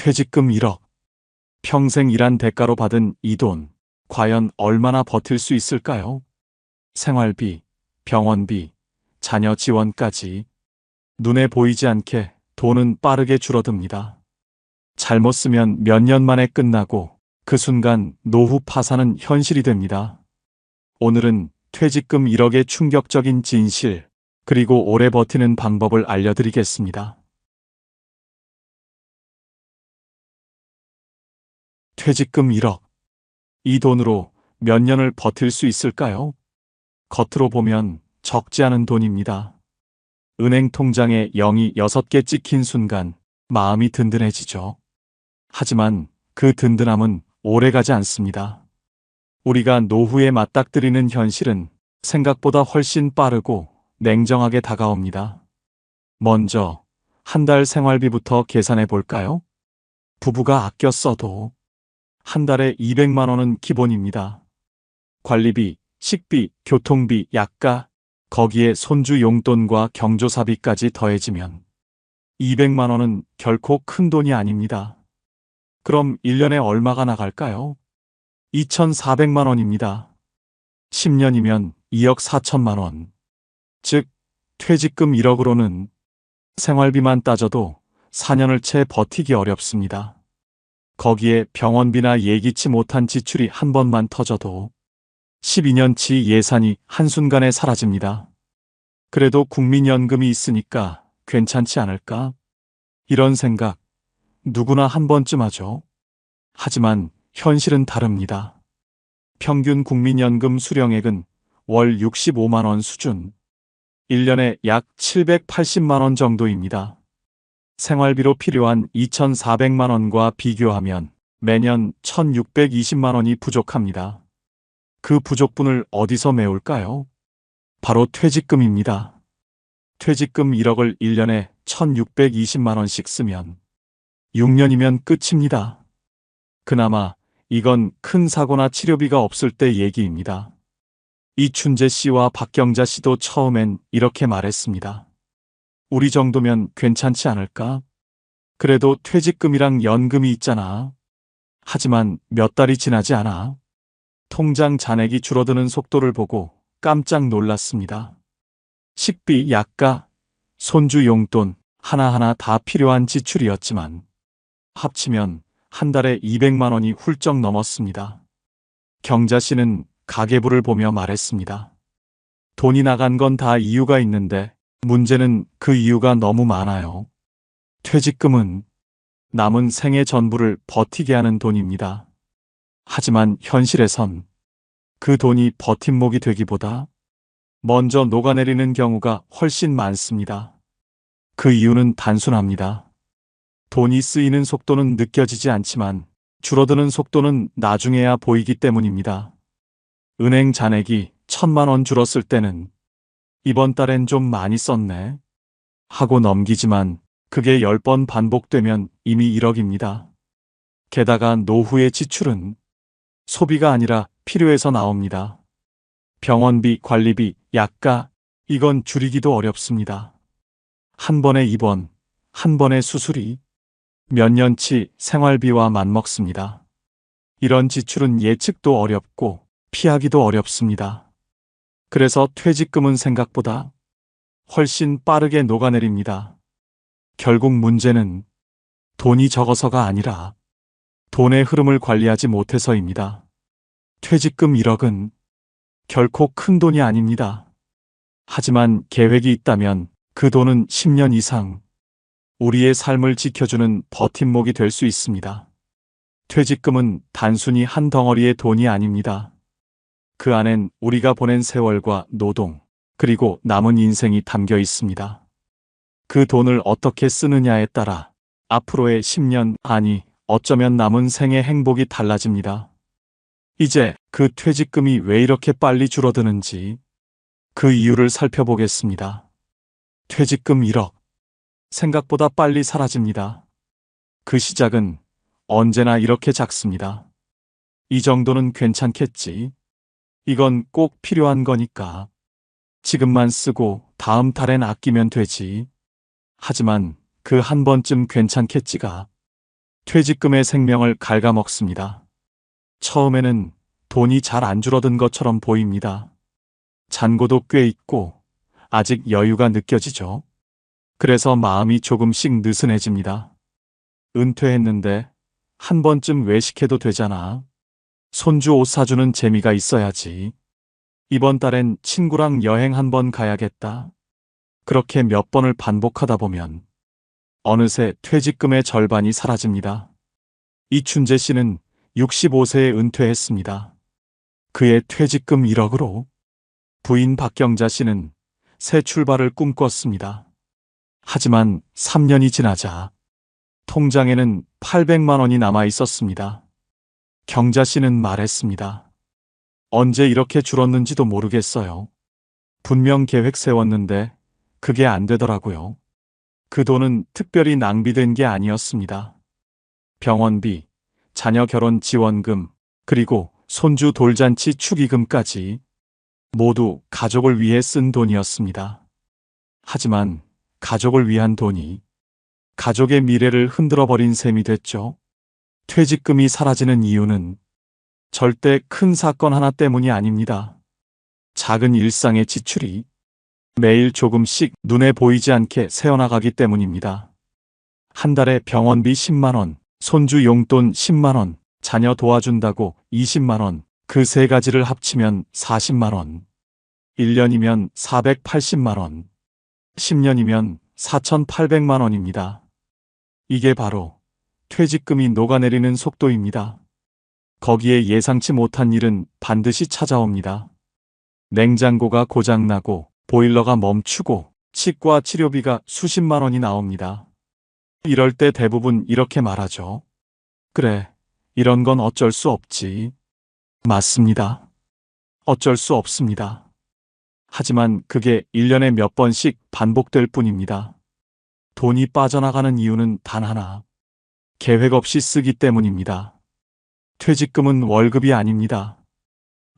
퇴직금 1억. 평생 일한 대가로 받은 이 돈, 과연 얼마나 버틸 수 있을까요? 생활비, 병원비, 자녀 지원까지 눈에 보이지 않게 돈은 빠르게 줄어듭니다. 잘못 쓰면 몇 년 만에 끝나고 그 순간 노후 파산은 현실이 됩니다. 오늘은 퇴직금 1억의 충격적인 진실, 그리고 오래 버티는 방법을 알려드리겠습니다. 퇴직금 1억. 이 돈으로 몇 년을 버틸 수 있을까요? 겉으로 보면 적지 않은 돈입니다. 은행 통장에 0이 6개 찍힌 순간 마음이 든든해지죠. 하지만 그 든든함은 오래가지 않습니다. 우리가 노후에 맞닥뜨리는 현실은 생각보다 훨씬 빠르고 냉정하게 다가옵니다. 먼저 한 달 생활비부터 계산해 볼까요? 부부가 아껴 써도 한 달에 200만 원은 기본입니다. 관리비, 식비, 교통비, 약가, 거기에 손주 용돈과 경조사비까지 더해지면 200만 원은 결코 큰 돈이 아닙니다. 그럼 1년에 얼마가 나갈까요? 2,400만 원입니다. 10년이면 2억 4천만 원. 즉, 퇴직금 1억으로는 생활비만 따져도 4년을 채 버티기 어렵습니다. 거기에 병원비나 예기치 못한 지출이 한 번만 터져도 12년치 예산이 한순간에 사라집니다. 그래도 국민연금이 있으니까 괜찮지 않을까? 이런 생각 누구나 한 번쯤 하죠. 하지만 현실은 다릅니다. 평균 국민연금 수령액은 월 65만 원 수준, 1년에 약 780만 원 정도입니다. 생활비로 필요한 2,400만 원과 비교하면 매년 1,620만 원이 부족합니다. 그 부족분을 어디서 메울까요? 바로 퇴직금입니다. 퇴직금 1억을 1년에 1,620만 원씩 쓰면 6년이면 끝입니다. 그나마 이건 큰 사고나 치료비가 없을 때 얘기입니다. 이춘재 씨와 박경자 씨도 처음엔 이렇게 말했습니다. 우리 정도면 괜찮지 않을까? 그래도 퇴직금이랑 연금이 있잖아. 하지만 몇 달이 지나지 않아 통장 잔액이 줄어드는 속도를 보고 깜짝 놀랐습니다. 식비, 약가, 손주 용돈 하나하나 다 필요한 지출이었지만 합치면 한 달에 200만 원이 훌쩍 넘었습니다. 경자 씨는 가계부를 보며 말했습니다. 돈이 나간 건 다 이유가 있는데 문제는 그 이유가 너무 많아요. 퇴직금은 남은 생애 전부를 버티게 하는 돈입니다. 하지만 현실에선 그 돈이 버팀목이 되기보다 먼저 녹아내리는 경우가 훨씬 많습니다. 그 이유는 단순합니다. 돈이 쓰이는 속도는 느껴지지 않지만 줄어드는 속도는 나중에야 보이기 때문입니다. 은행 잔액이 1,000만 원 줄었을 때는 이번 달엔 좀 많이 썼네 하고 넘기지만 그게 10번 반복되면 이미 1억입니다. 게다가 노후의 지출은 소비가 아니라 필요해서 나옵니다. 병원비, 관리비, 약가, 이건 줄이기도 어렵습니다. 한 번에 입원, 한 번에 수술이 몇 년치 생활비와 맞먹습니다. 이런 지출은 예측도 어렵고 피하기도 어렵습니다. 그래서 퇴직금은 생각보다 훨씬 빠르게 녹아내립니다. 결국 문제는 돈이 적어서가 아니라 돈의 흐름을 관리하지 못해서입니다. 퇴직금 1억은 결코 큰 돈이 아닙니다. 하지만 계획이 있다면 그 돈은 10년 이상 우리의 삶을 지켜주는 버팀목이 될 수 있습니다. 퇴직금은 단순히 한 덩어리의 돈이 아닙니다. 그 안엔 우리가 보낸 세월과 노동, 그리고 남은 인생이 담겨 있습니다. 그 돈을 어떻게 쓰느냐에 따라 앞으로의 10년, 아니 어쩌면 남은 생의 행복이 달라집니다. 이제 그 퇴직금이 왜 이렇게 빨리 줄어드는지 그 이유를 살펴보겠습니다. 퇴직금 1억. 생각보다 빨리 사라집니다. 그 시작은 언제나 이렇게 작습니다. 이 정도는 괜찮겠지. 이건 꼭 필요한 거니까. 지금만 쓰고 다음 달엔 아끼면 되지. 하지만 그 한 번쯤 괜찮겠지가 퇴직금의 생명을 갉아먹습니다. 처음에는 돈이 잘 안 줄어든 것처럼 보입니다. 잔고도 꽤 있고 아직 여유가 느껴지죠. 그래서 마음이 조금씩 느슨해집니다. 은퇴했는데 한 번쯤 외식해도 되잖아. 손주 옷 사주는 재미가 있어야지. 이번 달엔 친구랑 여행 한 번 가야겠다. 그렇게 몇 번을 반복하다 보면 어느새 퇴직금의 절반이 사라집니다. 이춘재 씨는 65세에 은퇴했습니다. 그의 퇴직금 1억으로 부인 박경자 씨는 새 출발을 꿈꿨습니다. 하지만 3년이 지나자 통장에는 800만 원이 남아 있었습니다. 경자 씨는 말했습니다. 언제 이렇게 줄었는지도 모르겠어요. 분명 계획 세웠는데 그게 안 되더라고요. 그 돈은 특별히 낭비된 게 아니었습니다. 병원비, 자녀 결혼 지원금, 그리고 손주 돌잔치 축의금까지 모두 가족을 위해 쓴 돈이었습니다. 하지만 가족을 위한 돈이 가족의 미래를 흔들어버린 셈이 됐죠. 퇴직금이 사라지는 이유는 절대 큰 사건 하나 때문이 아닙니다. 작은 일상의 지출이 매일 조금씩 눈에 보이지 않게 새어나가기 때문입니다. 한 달에 병원비 10만 원, 손주 용돈 10만 원, 자녀 도와준다고 20만 원, 그 세 가지를 합치면 40만 원. 1년이면 480만 원. 10년이면 4,800만 원입니다. 이게 바로 퇴직금이 녹아내리는 속도입니다. 거기에 예상치 못한 일은 반드시 찾아옵니다. 냉장고가 고장나고 보일러가 멈추고 치과 치료비가 수십만 원이 나옵니다. 이럴 때 대부분 이렇게 말하죠. 그래, 이런 건 어쩔 수 없지. 맞습니다. 어쩔 수 없습니다. 하지만 그게 1년에 몇 번씩 반복될 뿐입니다. 돈이 빠져나가는 이유는 단 하나. 계획 없이 쓰기 때문입니다. 퇴직금은 월급이 아닙니다.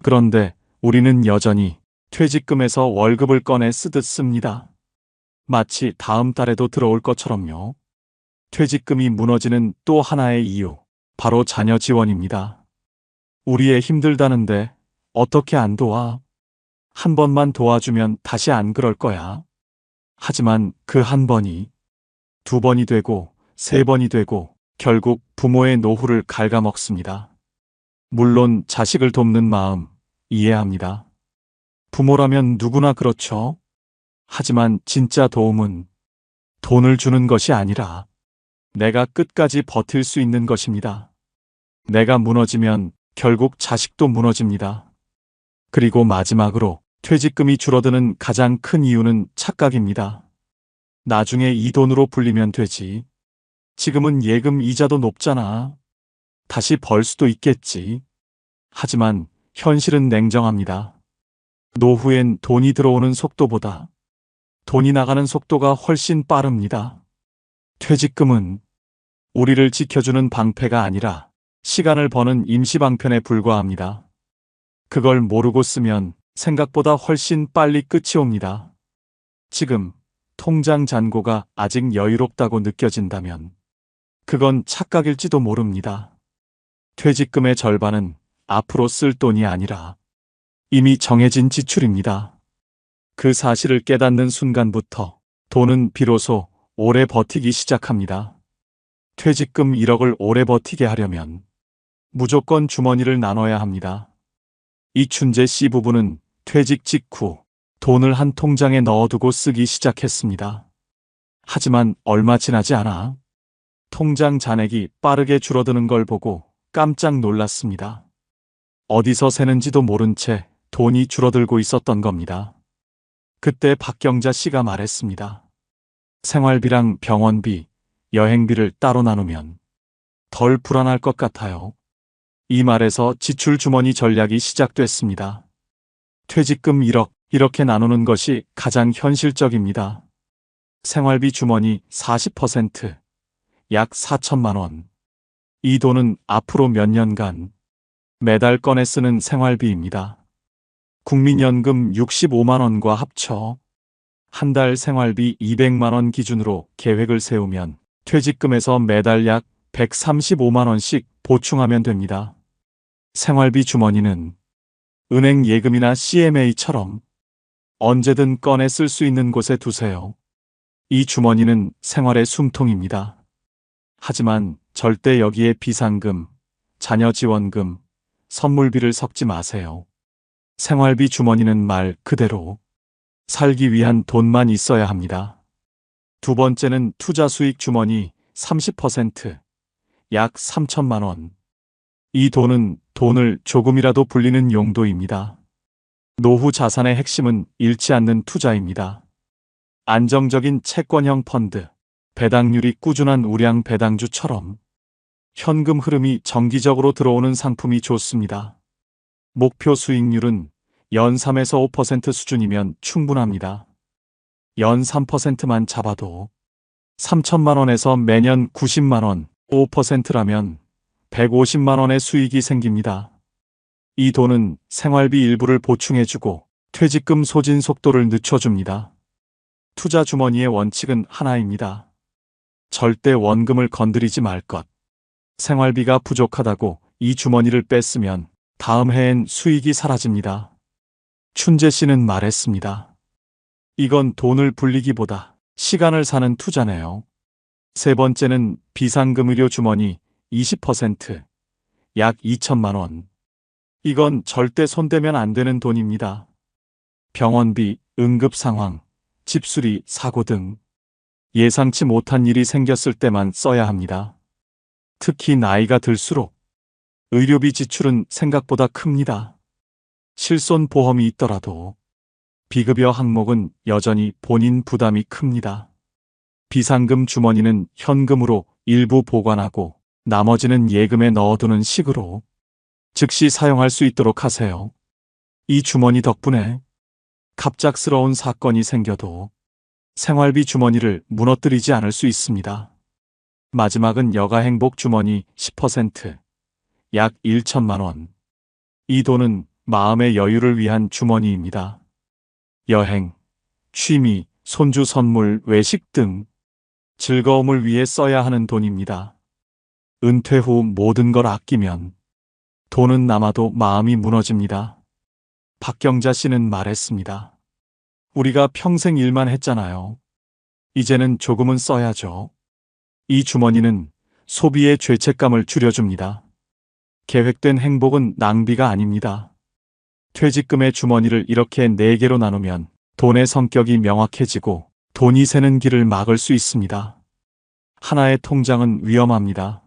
그런데 우리는 여전히 퇴직금에서 월급을 꺼내 쓰듯 씁니다. 마치 다음 달에도 들어올 것처럼요. 퇴직금이 무너지는 또 하나의 이유, 바로 자녀 지원입니다. 우리 애 힘들다는데 어떻게 안 도와? 한 번만 도와주면 다시 안 그럴 거야. 하지만 그 한 번이 두 번이 되고 세 번이 되고 결국 부모의 노후를 갉아먹습니다. 물론 자식을 돕는 마음 이해합니다. 부모라면 누구나 그렇죠. 하지만 진짜 도움은 돈을 주는 것이 아니라 내가 끝까지 버틸 수 있는 것입니다. 내가 무너지면 결국 자식도 무너집니다. 그리고 마지막으로 퇴직금이 줄어드는 가장 큰 이유는 착각입니다. 나중에 이 돈으로 불리면 되지. 지금은 예금 이자도 높잖아. 다시 벌 수도 있겠지. 하지만 현실은 냉정합니다. 노후엔 돈이 들어오는 속도보다 돈이 나가는 속도가 훨씬 빠릅니다. 퇴직금은 우리를 지켜주는 방패가 아니라 시간을 버는 임시방편에 불과합니다. 그걸 모르고 쓰면 생각보다 훨씬 빨리 끝이 옵니다. 지금 통장 잔고가 아직 여유롭다고 느껴진다면 그건 착각일지도 모릅니다. 퇴직금의 절반은 앞으로 쓸 돈이 아니라 이미 정해진 지출입니다. 그 사실을 깨닫는 순간부터 돈은 비로소 오래 버티기 시작합니다. 퇴직금 1억을 오래 버티게 하려면 무조건 주머니를 나눠야 합니다. 이춘재 씨 부부는 퇴직 직후 돈을 한 통장에 넣어두고 쓰기 시작했습니다. 하지만 얼마 지나지 않아 통장 잔액이 빠르게 줄어드는 걸 보고 깜짝 놀랐습니다. 어디서 새는지도 모른 채 돈이 줄어들고 있었던 겁니다. 그때 박경자 씨가 말했습니다. 생활비랑 병원비, 여행비를 따로 나누면 덜 불안할 것 같아요. 이 말에서 지출 주머니 전략이 시작됐습니다. 퇴직금 1억, 이렇게 나누는 것이 가장 현실적입니다. 생활비 주머니 40%, 약 4천만 원. 이 돈은 앞으로 몇 년간 매달 꺼내 쓰는 생활비입니다. 국민연금 65만 원과 합쳐 한 달 생활비 200만 원 기준으로 계획을 세우면 퇴직금에서 매달 약 135만 원씩 보충하면 됩니다. 생활비 주머니는 은행 예금이나 CMA처럼 언제든 꺼내 쓸 수 있는 곳에 두세요. 이 주머니는 생활의 숨통입니다. 하지만 절대 여기에 비상금, 자녀 지원금, 선물비를 섞지 마세요. 생활비 주머니는 말 그대로 살기 위한 돈만 있어야 합니다. 두 번째는 투자 수익 주머니 30%, 약 3천만 원. 이 돈은 돈을 조금이라도 불리는 용도입니다. 노후 자산의 핵심은 잃지 않는 투자입니다. 안정적인 채권형 펀드, 배당률이 꾸준한 우량 배당주처럼 현금 흐름이 정기적으로 들어오는 상품이 좋습니다. 목표 수익률은 연 3에서 5% 수준이면 충분합니다. 연 3%만 잡아도 3천만 원에서 매년 90만 원, 5%라면 150만 원의 수익이 생깁니다. 이 돈은 생활비 일부를 보충해주고 퇴직금 소진 속도를 늦춰줍니다. 투자 주머니의 원칙은 하나입니다. 절대 원금을 건드리지 말 것. 생활비가 부족하다고 이 주머니를 뺐으면 다음 해엔 수익이 사라집니다. 춘재 씨는 말했습니다. 이건 돈을 불리기보다 시간을 사는 투자네요. 세 번째는 비상금 의료 주머니 20%, 약 2천만 원. 이건 절대 손대면 안 되는 돈입니다. 병원비, 응급 상황, 집수리, 사고 등 예상치 못한 일이 생겼을 때만 써야 합니다. 특히 나이가 들수록 의료비 지출은 생각보다 큽니다. 실손 보험이 있더라도 비급여 항목은 여전히 본인 부담이 큽니다. 비상금 주머니는 현금으로 일부 보관하고 나머지는 예금에 넣어두는 식으로 즉시 사용할 수 있도록 하세요. 이 주머니 덕분에 갑작스러운 사건이 생겨도 생활비 주머니를 무너뜨리지 않을 수 있습니다. 마지막은 여가 행복 주머니 10%, 약 1천만 원. 이 돈은 마음의 여유를 위한 주머니입니다. 여행, 취미, 손주 선물, 외식 등 즐거움을 위해 써야 하는 돈입니다. 은퇴 후 모든 걸 아끼면 돈은 남아도 마음이 무너집니다. 박경자 씨는 말했습니다. 우리가 평생 일만 했잖아요. 이제는 조금은 써야죠. 이 주머니는 소비의 죄책감을 줄여줍니다. 계획된 행복은 낭비가 아닙니다. 퇴직금의 주머니를 이렇게 4개로 나누면 돈의 성격이 명확해지고 돈이 새는 길을 막을 수 있습니다. 하나의 통장은 위험합니다.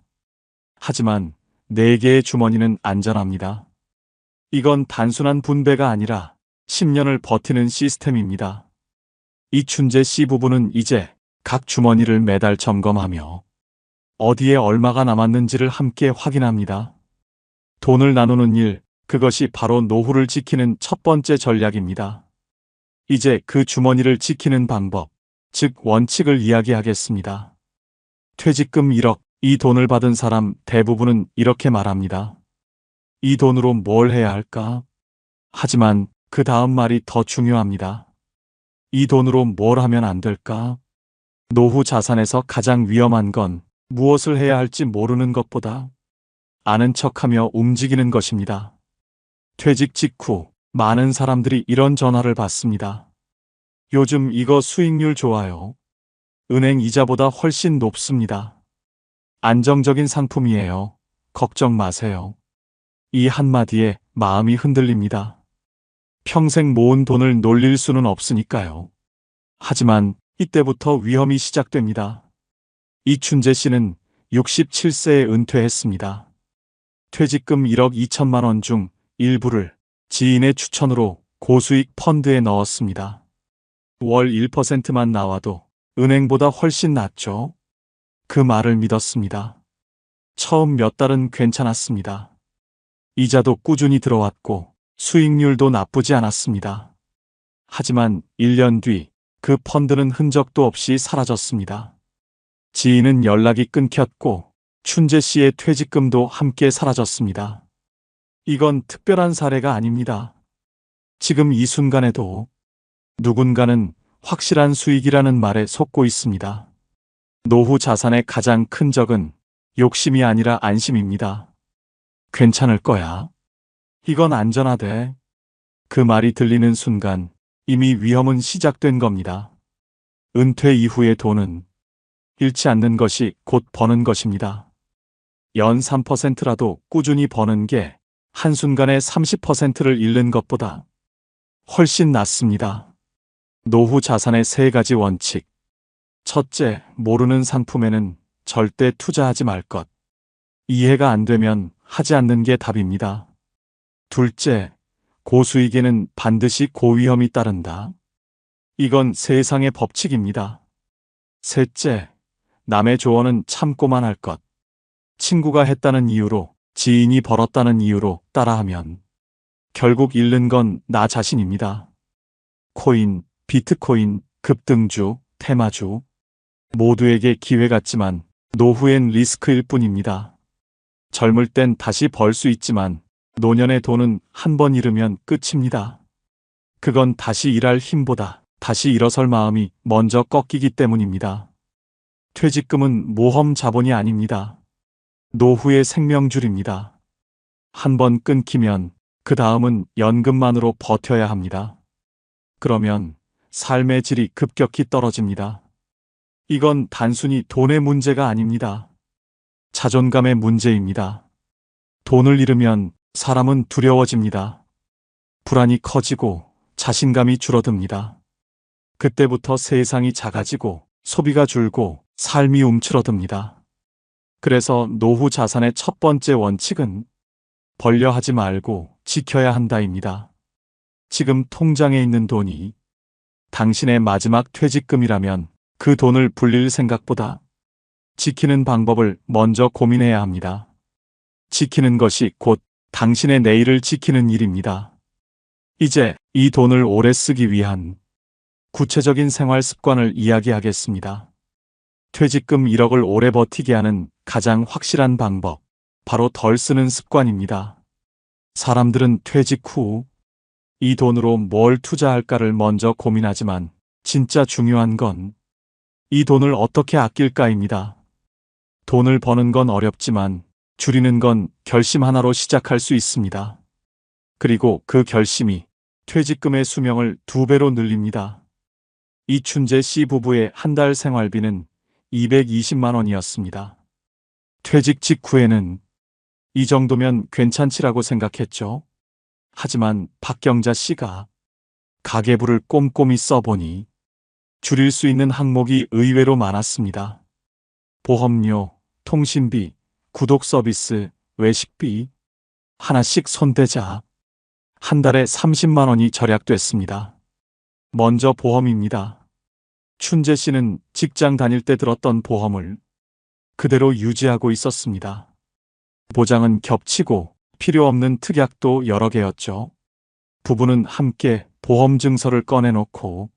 하지만 4개의 주머니는 안전합니다. 이건 단순한 분배가 아니라 10년을 버티는 시스템입니다. 이춘재 씨 부부는 이제 각 주머니를 매달 점검하며 어디에 얼마가 남았는지를 함께 확인합니다. 돈을 나누는 일, 그것이 바로 노후를 지키는 첫 번째 전략입니다. 이제 그 주머니를 지키는 방법, 즉 원칙을 이야기하겠습니다. 퇴직금 1억, 이 돈을 받은 사람 대부분은 이렇게 말합니다. 이 돈으로 뭘 해야 할까? 하지만 그 다음 말이 더 중요합니다. 이 돈으로 뭘 하면 안 될까? 노후 자산에서 가장 위험한 건 무엇을 해야 할지 모르는 것보다 아는 척하며 움직이는 것입니다. 퇴직 직후 많은 사람들이 이런 전화를 받습니다. 요즘 이거 수익률 좋아요. 은행 이자보다 훨씬 높습니다. 안정적인 상품이에요. 걱정 마세요. 이 한마디에 마음이 흔들립니다. 평생 모은 돈을 놀릴 수는 없으니까요. 하지만 이때부터 위험이 시작됩니다. 이춘재 씨는 67세에 은퇴했습니다. 퇴직금 1억 2천만 원 중 일부를 지인의 추천으로 고수익 펀드에 넣었습니다. 월 1%만 나와도 은행보다 훨씬 낫죠. 그 말을 믿었습니다. 처음 몇 달은 괜찮았습니다. 이자도 꾸준히 들어왔고 수익률도 나쁘지 않았습니다. 하지만 1년 뒤 그 펀드는 흔적도 없이 사라졌습니다. 지인은 연락이 끊겼고 춘재 씨의 퇴직금도 함께 사라졌습니다. 이건 특별한 사례가 아닙니다. 지금 이 순간에도 누군가는 확실한 수익이라는 말에 속고 있습니다. 노후 자산의 가장 큰 적은 욕심이 아니라 안심입니다. 괜찮을 거야. 이건 안전하대. 그 말이 들리는 순간 이미 위험은 시작된 겁니다. 은퇴 이후의 돈은 잃지 않는 것이 곧 버는 것입니다. 연 3%라도 꾸준히 버는 게 한순간에 30%를 잃는 것보다 훨씬 낫습니다. 노후 자산의 3가지 원칙. 첫째, 모르는 상품에는 절대 투자하지 말 것. 이해가 안 되면 하지 않는 게 답입니다. 둘째, 고수익에는 반드시 고위험이 따른다. 이건 세상의 법칙입니다. 셋째, 남의 조언은 참고만 할 것. 친구가 했다는 이유로, 지인이 벌었다는 이유로 따라하면 결국 잃는 건 나 자신입니다. 코인, 비트코인, 급등주, 테마주 모두에게 기회 같지만 노후엔 리스크일 뿐입니다. 젊을 땐 다시 벌 수 있지만 노년의 돈은 한 번 잃으면 끝입니다. 그건 다시 일할 힘보다 다시 일어설 마음이 먼저 꺾이기 때문입니다. 퇴직금은 모험 자본이 아닙니다. 노후의 생명줄입니다. 한 번 끊기면 그 다음은 연금만으로 버텨야 합니다. 그러면 삶의 질이 급격히 떨어집니다. 이건 단순히 돈의 문제가 아닙니다. 자존감의 문제입니다. 돈을 잃으면 사람은 두려워집니다. 불안이 커지고 자신감이 줄어듭니다. 그때부터 세상이 작아지고 소비가 줄고 삶이 움츠러듭니다. 그래서 노후 자산의 첫 번째 원칙은 벌려 하지 말고 지켜야 한다입니다. 지금 통장에 있는 돈이 당신의 마지막 퇴직금이라면 그 돈을 불릴 생각보다 지키는 방법을 먼저 고민해야 합니다. 지키는 것이 곧 당신의 내일을 지키는 일입니다. 이제 이 돈을 오래 쓰기 위한 구체적인 생활 습관을 이야기하겠습니다. 퇴직금 1억을 오래 버티게 하는 가장 확실한 방법, 바로 덜 쓰는 습관입니다. 사람들은 퇴직 후 이 돈으로 뭘 투자할까를 먼저 고민하지만 진짜 중요한 건 이 돈을 어떻게 아낄까입니다. 돈을 버는 건 어렵지만 줄이는 건 결심 하나로 시작할 수 있습니다. 그리고 그 결심이 퇴직금의 수명을 2배로 늘립니다. 이춘재 씨 부부의 한 달 생활비는 220만 원이었습니다. 퇴직 직후에는 이 정도면 괜찮지라고 생각했죠. 하지만 박경자 씨가 가계부를 꼼꼼히 써보니 줄일 수 있는 항목이 의외로 많았습니다. 보험료, 통신비, 구독 서비스, 외식비, 하나씩 손대자 한 달에 30만 원이 절약됐습니다. 먼저 보험입니다. 춘재 씨는 직장 다닐 때 들었던 보험을 그대로 유지하고 있었습니다. 보장은 겹치고 필요 없는 특약도 여러 개였죠. 부부는 함께 보험 증서를 꺼내놓고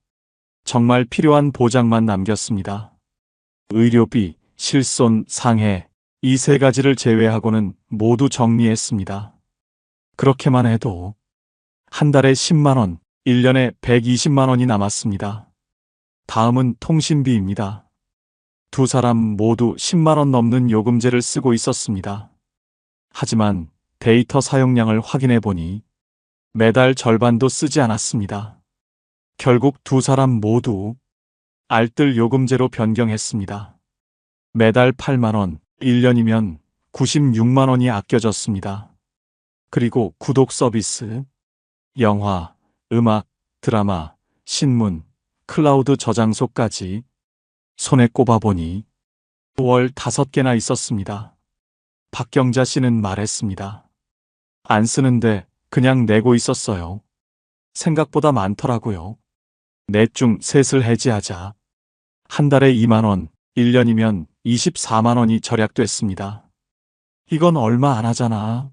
정말 필요한 보장만 남겼습니다. 의료비, 실손, 상해 이 3가지를 제외하고는 모두 정리했습니다. 그렇게만 해도 한 달에 10만 원, 1년에 120만 원이 남았습니다. 다음은 통신비입니다. 두 사람 모두 10만 원 넘는 요금제를 쓰고 있었습니다. 하지만 데이터 사용량을 확인해 보니 매달 절반도 쓰지 않았습니다. 결국 두 사람 모두 알뜰 요금제로 변경했습니다. 매달 8만 원, 1년이면 96만 원이 아껴졌습니다. 그리고 구독 서비스, 영화, 음악, 드라마, 신문, 클라우드 저장소까지 손에 꼽아보니 월 5개나 있었습니다. 박경자 씨는 말했습니다. 안 쓰는데 그냥 내고 있었어요. 생각보다 많더라고요. 넷 중 셋을 해지하자 한 달에 2만 원, 1년이면 24만 원이 절약됐습니다. 이건 얼마 안 하잖아.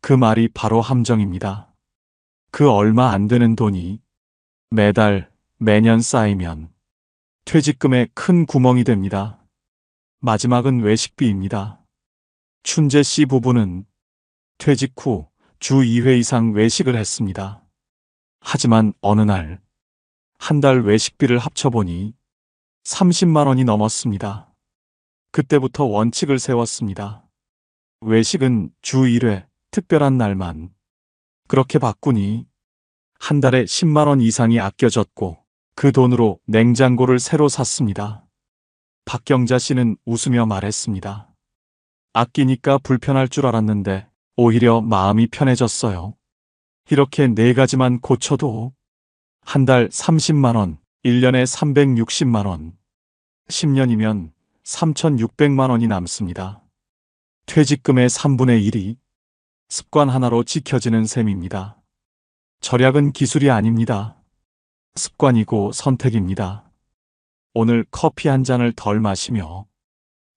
그 말이 바로 함정입니다. 그 얼마 안 되는 돈이 매달, 매년 쌓이면 퇴직금에 큰 구멍이 됩니다. 마지막은 외식비입니다. 춘재 씨 부부는 퇴직 후 주 2회 이상 외식을 했습니다. 하지만 어느 날, 한 달 외식비를 합쳐보니 30만 원이 넘었습니다. 그때부터 원칙을 세웠습니다. 외식은 주 1회, 특별한 날만. 그렇게 바꾸니 한 달에 10만 원 이상이 아껴졌고 그 돈으로 냉장고를 새로 샀습니다. 박경자 씨는 웃으며 말했습니다. 아끼니까 불편할 줄 알았는데 오히려 마음이 편해졌어요. 이렇게 4가지만 고쳐도 한 달 30만 원, 1년에 360만 원, 10년이면 3,600만 원이 남습니다. 퇴직금의 3분의 1이 습관 하나로 지켜지는 셈입니다. 절약은 기술이 아닙니다. 습관이고 선택입니다. 오늘 커피 한 잔을 덜 마시며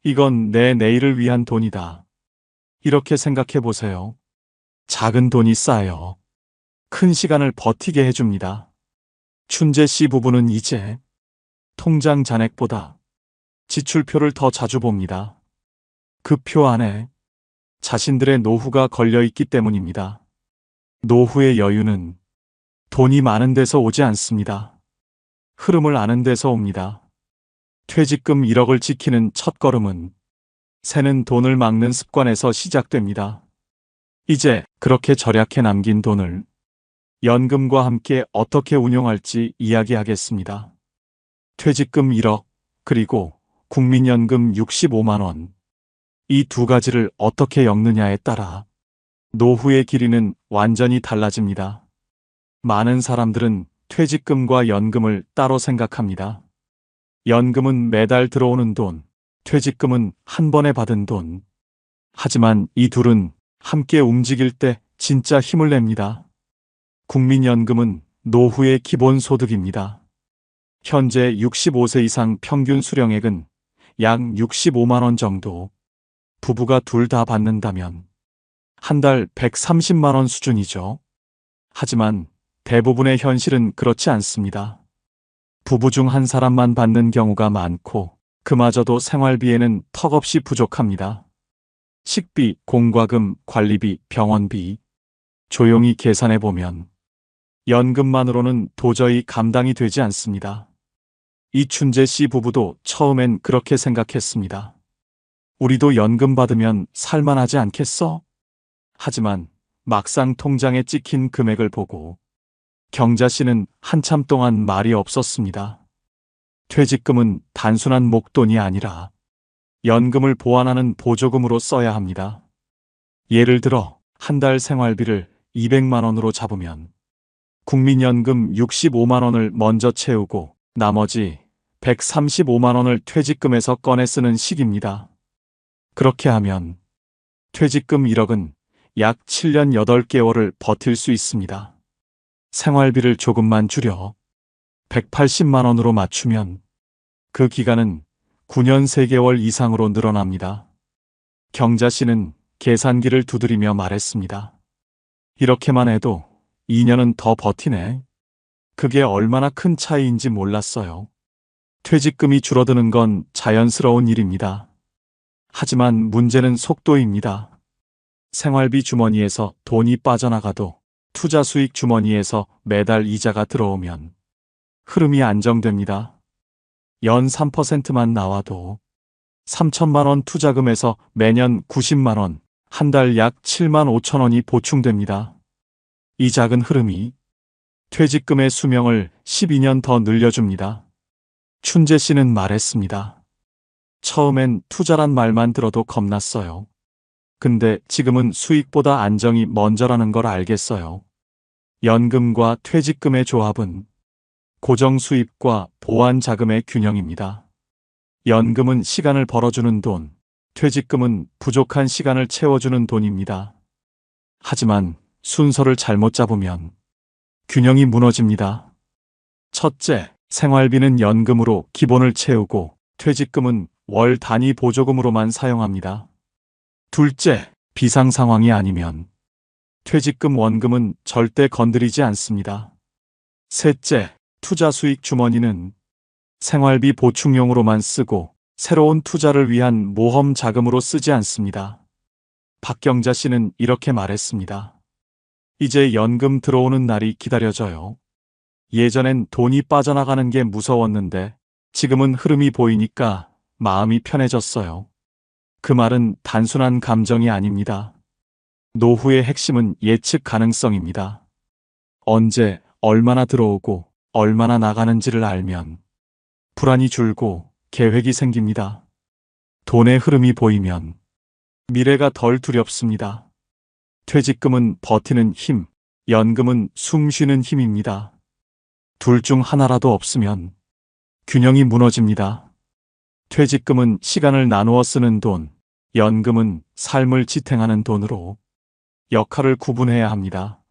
이건 내 내일을 위한 돈이다. 이렇게 생각해 보세요. 작은 돈이 쌓여 큰 시간을 버티게 해줍니다. 춘재 씨 부부는 이제 통장 잔액보다 지출표를 더 자주 봅니다. 그 표 안에 자신들의 노후가 걸려 있기 때문입니다. 노후의 여유는 돈이 많은 데서 오지 않습니다. 흐름을 아는 데서 옵니다. 퇴직금 1억을 지키는 첫걸음은 새는 돈을 막는 습관에서 시작됩니다. 이제 그렇게 절약해 남긴 돈을 연금과 함께 어떻게 운용할지 이야기하겠습니다. 퇴직금 1억, 그리고 국민연금 65만 원. 이 2가지를 어떻게 엮느냐에 따라 노후의 길이는 완전히 달라집니다. 많은 사람들은 퇴직금과 연금을 따로 생각합니다. 연금은 매달 들어오는 돈, 퇴직금은 한 번에 받은 돈. 하지만 이 둘은 함께 움직일 때 진짜 힘을 냅니다. 국민연금은 노후의 기본소득입니다. 현재 65세 이상 평균 수령액은 약 65만 원 정도. 부부가 둘 다 받는다면 한 달 130만 원 수준이죠. 하지만 대부분의 현실은 그렇지 않습니다. 부부 중 한 사람만 받는 경우가 많고 그마저도 생활비에는 턱없이 부족합니다. 식비, 공과금, 관리비, 병원비. 조용히 계산해 보면 연금만으로는 도저히 감당이 되지 않습니다. 이춘재 씨 부부도 처음엔 그렇게 생각했습니다. 우리도 연금 받으면 살만하지 않겠어? 하지만 막상 통장에 찍힌 금액을 보고 경자 씨는 한참 동안 말이 없었습니다. 퇴직금은 단순한 목돈이 아니라 연금을 보완하는 보조금으로 써야 합니다. 예를 들어 한 달 생활비를 200만 원으로 잡으면 국민연금 65만 원을 먼저 채우고 나머지 135만 원을 퇴직금에서 꺼내 쓰는 식입니다. 그렇게 하면 퇴직금 1억은 약 7년 8개월을 버틸 수 있습니다. 생활비를 조금만 줄여 180만 원으로 맞추면 그 기간은 9년 3개월 이상으로 늘어납니다. 경자 씨는 계산기를 두드리며 말했습니다. 이렇게만 해도 2년은 더 버티네. 그게 얼마나 큰 차이인지 몰랐어요. 퇴직금이 줄어드는 건 자연스러운 일입니다. 하지만 문제는 속도입니다. 생활비 주머니에서 돈이 빠져나가도 투자 수익 주머니에서 매달 이자가 들어오면 흐름이 안정됩니다. 연 3%만 나와도 3천만 원 투자금에서 매년 90만 원, 한 달 약 7만 5천 원이 보충됩니다. 이 작은 흐름이 퇴직금의 수명을 12년 더 늘려줍니다. 춘재 씨는 말했습니다. 처음엔 투자란 말만 들어도 겁났어요. 근데 지금은 수익보다 안정이 먼저라는 걸 알겠어요. 연금과 퇴직금의 조합은 고정 수입과 보완 자금의 균형입니다. 연금은 시간을 벌어주는 돈, 퇴직금은 부족한 시간을 채워주는 돈입니다. 하지만 순서를 잘못 잡으면 균형이 무너집니다. 첫째, 생활비는 연금으로 기본을 채우고 퇴직금은 월 단위 보조금으로만 사용합니다. 둘째, 비상 상황이 아니면 퇴직금 원금은 절대 건드리지 않습니다. 셋째, 투자 수익 주머니는 생활비 보충용으로만 쓰고 새로운 투자를 위한 모험 자금으로 쓰지 않습니다. 박경자 씨는 이렇게 말했습니다. 이제 연금 들어오는 날이 기다려져요. 예전엔 돈이 빠져나가는 게 무서웠는데 지금은 흐름이 보이니까 마음이 편해졌어요. 그 말은 단순한 감정이 아닙니다. 노후의 핵심은 예측 가능성입니다. 언제, 얼마나 들어오고, 얼마나 나가는지를 알면 불안이 줄고 계획이 생깁니다. 돈의 흐름이 보이면 미래가 덜 두렵습니다. 퇴직금은 버티는 힘, 연금은 숨 쉬는 힘입니다. 둘 중 하나라도 없으면 균형이 무너집니다. 퇴직금은 시간을 나누어 쓰는 돈, 연금은 삶을 지탱하는 돈으로 역할을 구분해야 합니다.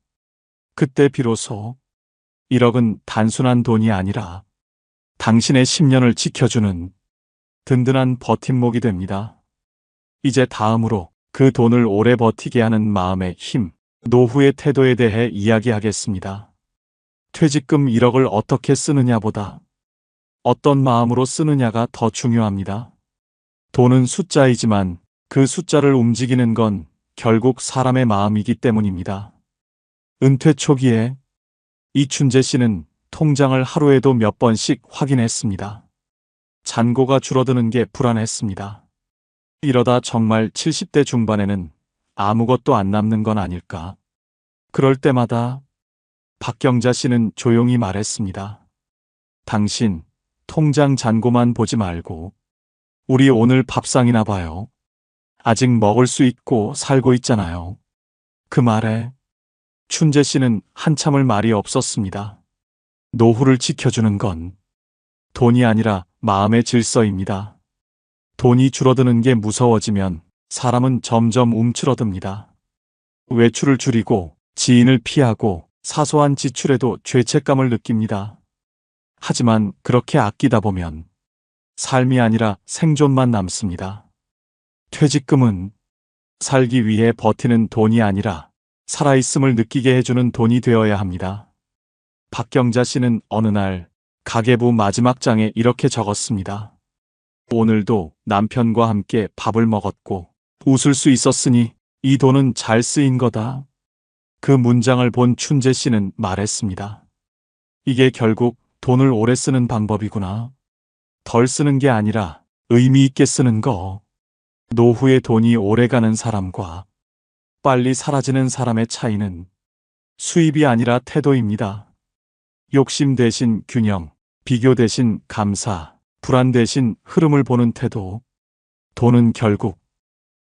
그때 비로소 1억은 단순한 돈이 아니라 당신의 10년을 지켜주는 든든한 버팀목이 됩니다. 이제 다음으로 그 돈을 오래 버티게 하는 마음의 힘, 노후의 태도에 대해 이야기하겠습니다. 퇴직금 1억을 어떻게 쓰느냐보다 어떤 마음으로 쓰느냐가 더 중요합니다. 돈은 숫자이지만 그 숫자를 움직이는 건 결국 사람의 마음이기 때문입니다. 은퇴 초기에 이춘재 씨는 통장을 하루에도 몇 번씩 확인했습니다. 잔고가 줄어드는 게 불안했습니다. 이러다 정말 70대 중반에는 아무것도 안 남는 건 아닐까. 그럴 때마다 박경자 씨는 조용히 말했습니다. 당신, 통장 잔고만 보지 말고 우리 오늘 밥상이나 봐요. 아직 먹을 수 있고 살고 있잖아요. 그 말에 춘재 씨는 한참을 말이 없었습니다. 노후를 지켜주는 건 돈이 아니라 마음의 질서입니다. 돈이 줄어드는 게 무서워지면 사람은 점점 움츠러듭니다. 외출을 줄이고 지인을 피하고 사소한 지출에도 죄책감을 느낍니다. 하지만 그렇게 아끼다 보면 삶이 아니라 생존만 남습니다. 퇴직금은 살기 위해 버티는 돈이 아니라 살아있음을 느끼게 해주는 돈이 되어야 합니다. 박경자 씨는 어느 날 가계부 마지막 장에 이렇게 적었습니다. 오늘도 남편과 함께 밥을 먹었고 웃을 수 있었으니 이 돈은 잘 쓰인 거다. 그 문장을 본 춘재 씨는 말했습니다. 이게 결국 돈을 오래 쓰는 방법이구나. 덜 쓰는 게 아니라 의미 있게 쓰는 거. 노후에 돈이 오래 가는 사람과 빨리 사라지는 사람의 차이는 수입이 아니라 태도입니다. 욕심 대신 균형, 비교 대신 감사, 불안 대신 흐름을 보는 태도. 돈은 결국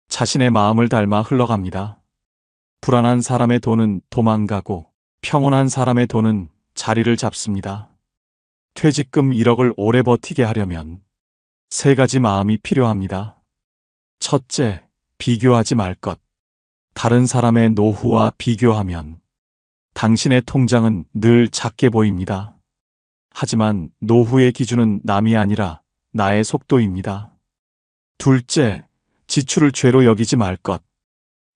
자신의 마음을 닮아 흘러갑니다. 불안한 사람의 돈은 도망가고 평온한 사람의 돈은 자리를 잡습니다. 퇴직금 1억을 오래 버티게 하려면 3가지 마음이 필요합니다. 첫째, 비교하지 말 것. 다른 사람의 노후와 비교하면 당신의 통장은 늘 작게 보입니다. 하지만 노후의 기준은 남이 아니라 나의 속도입니다. 둘째, 지출을 죄로 여기지 말 것.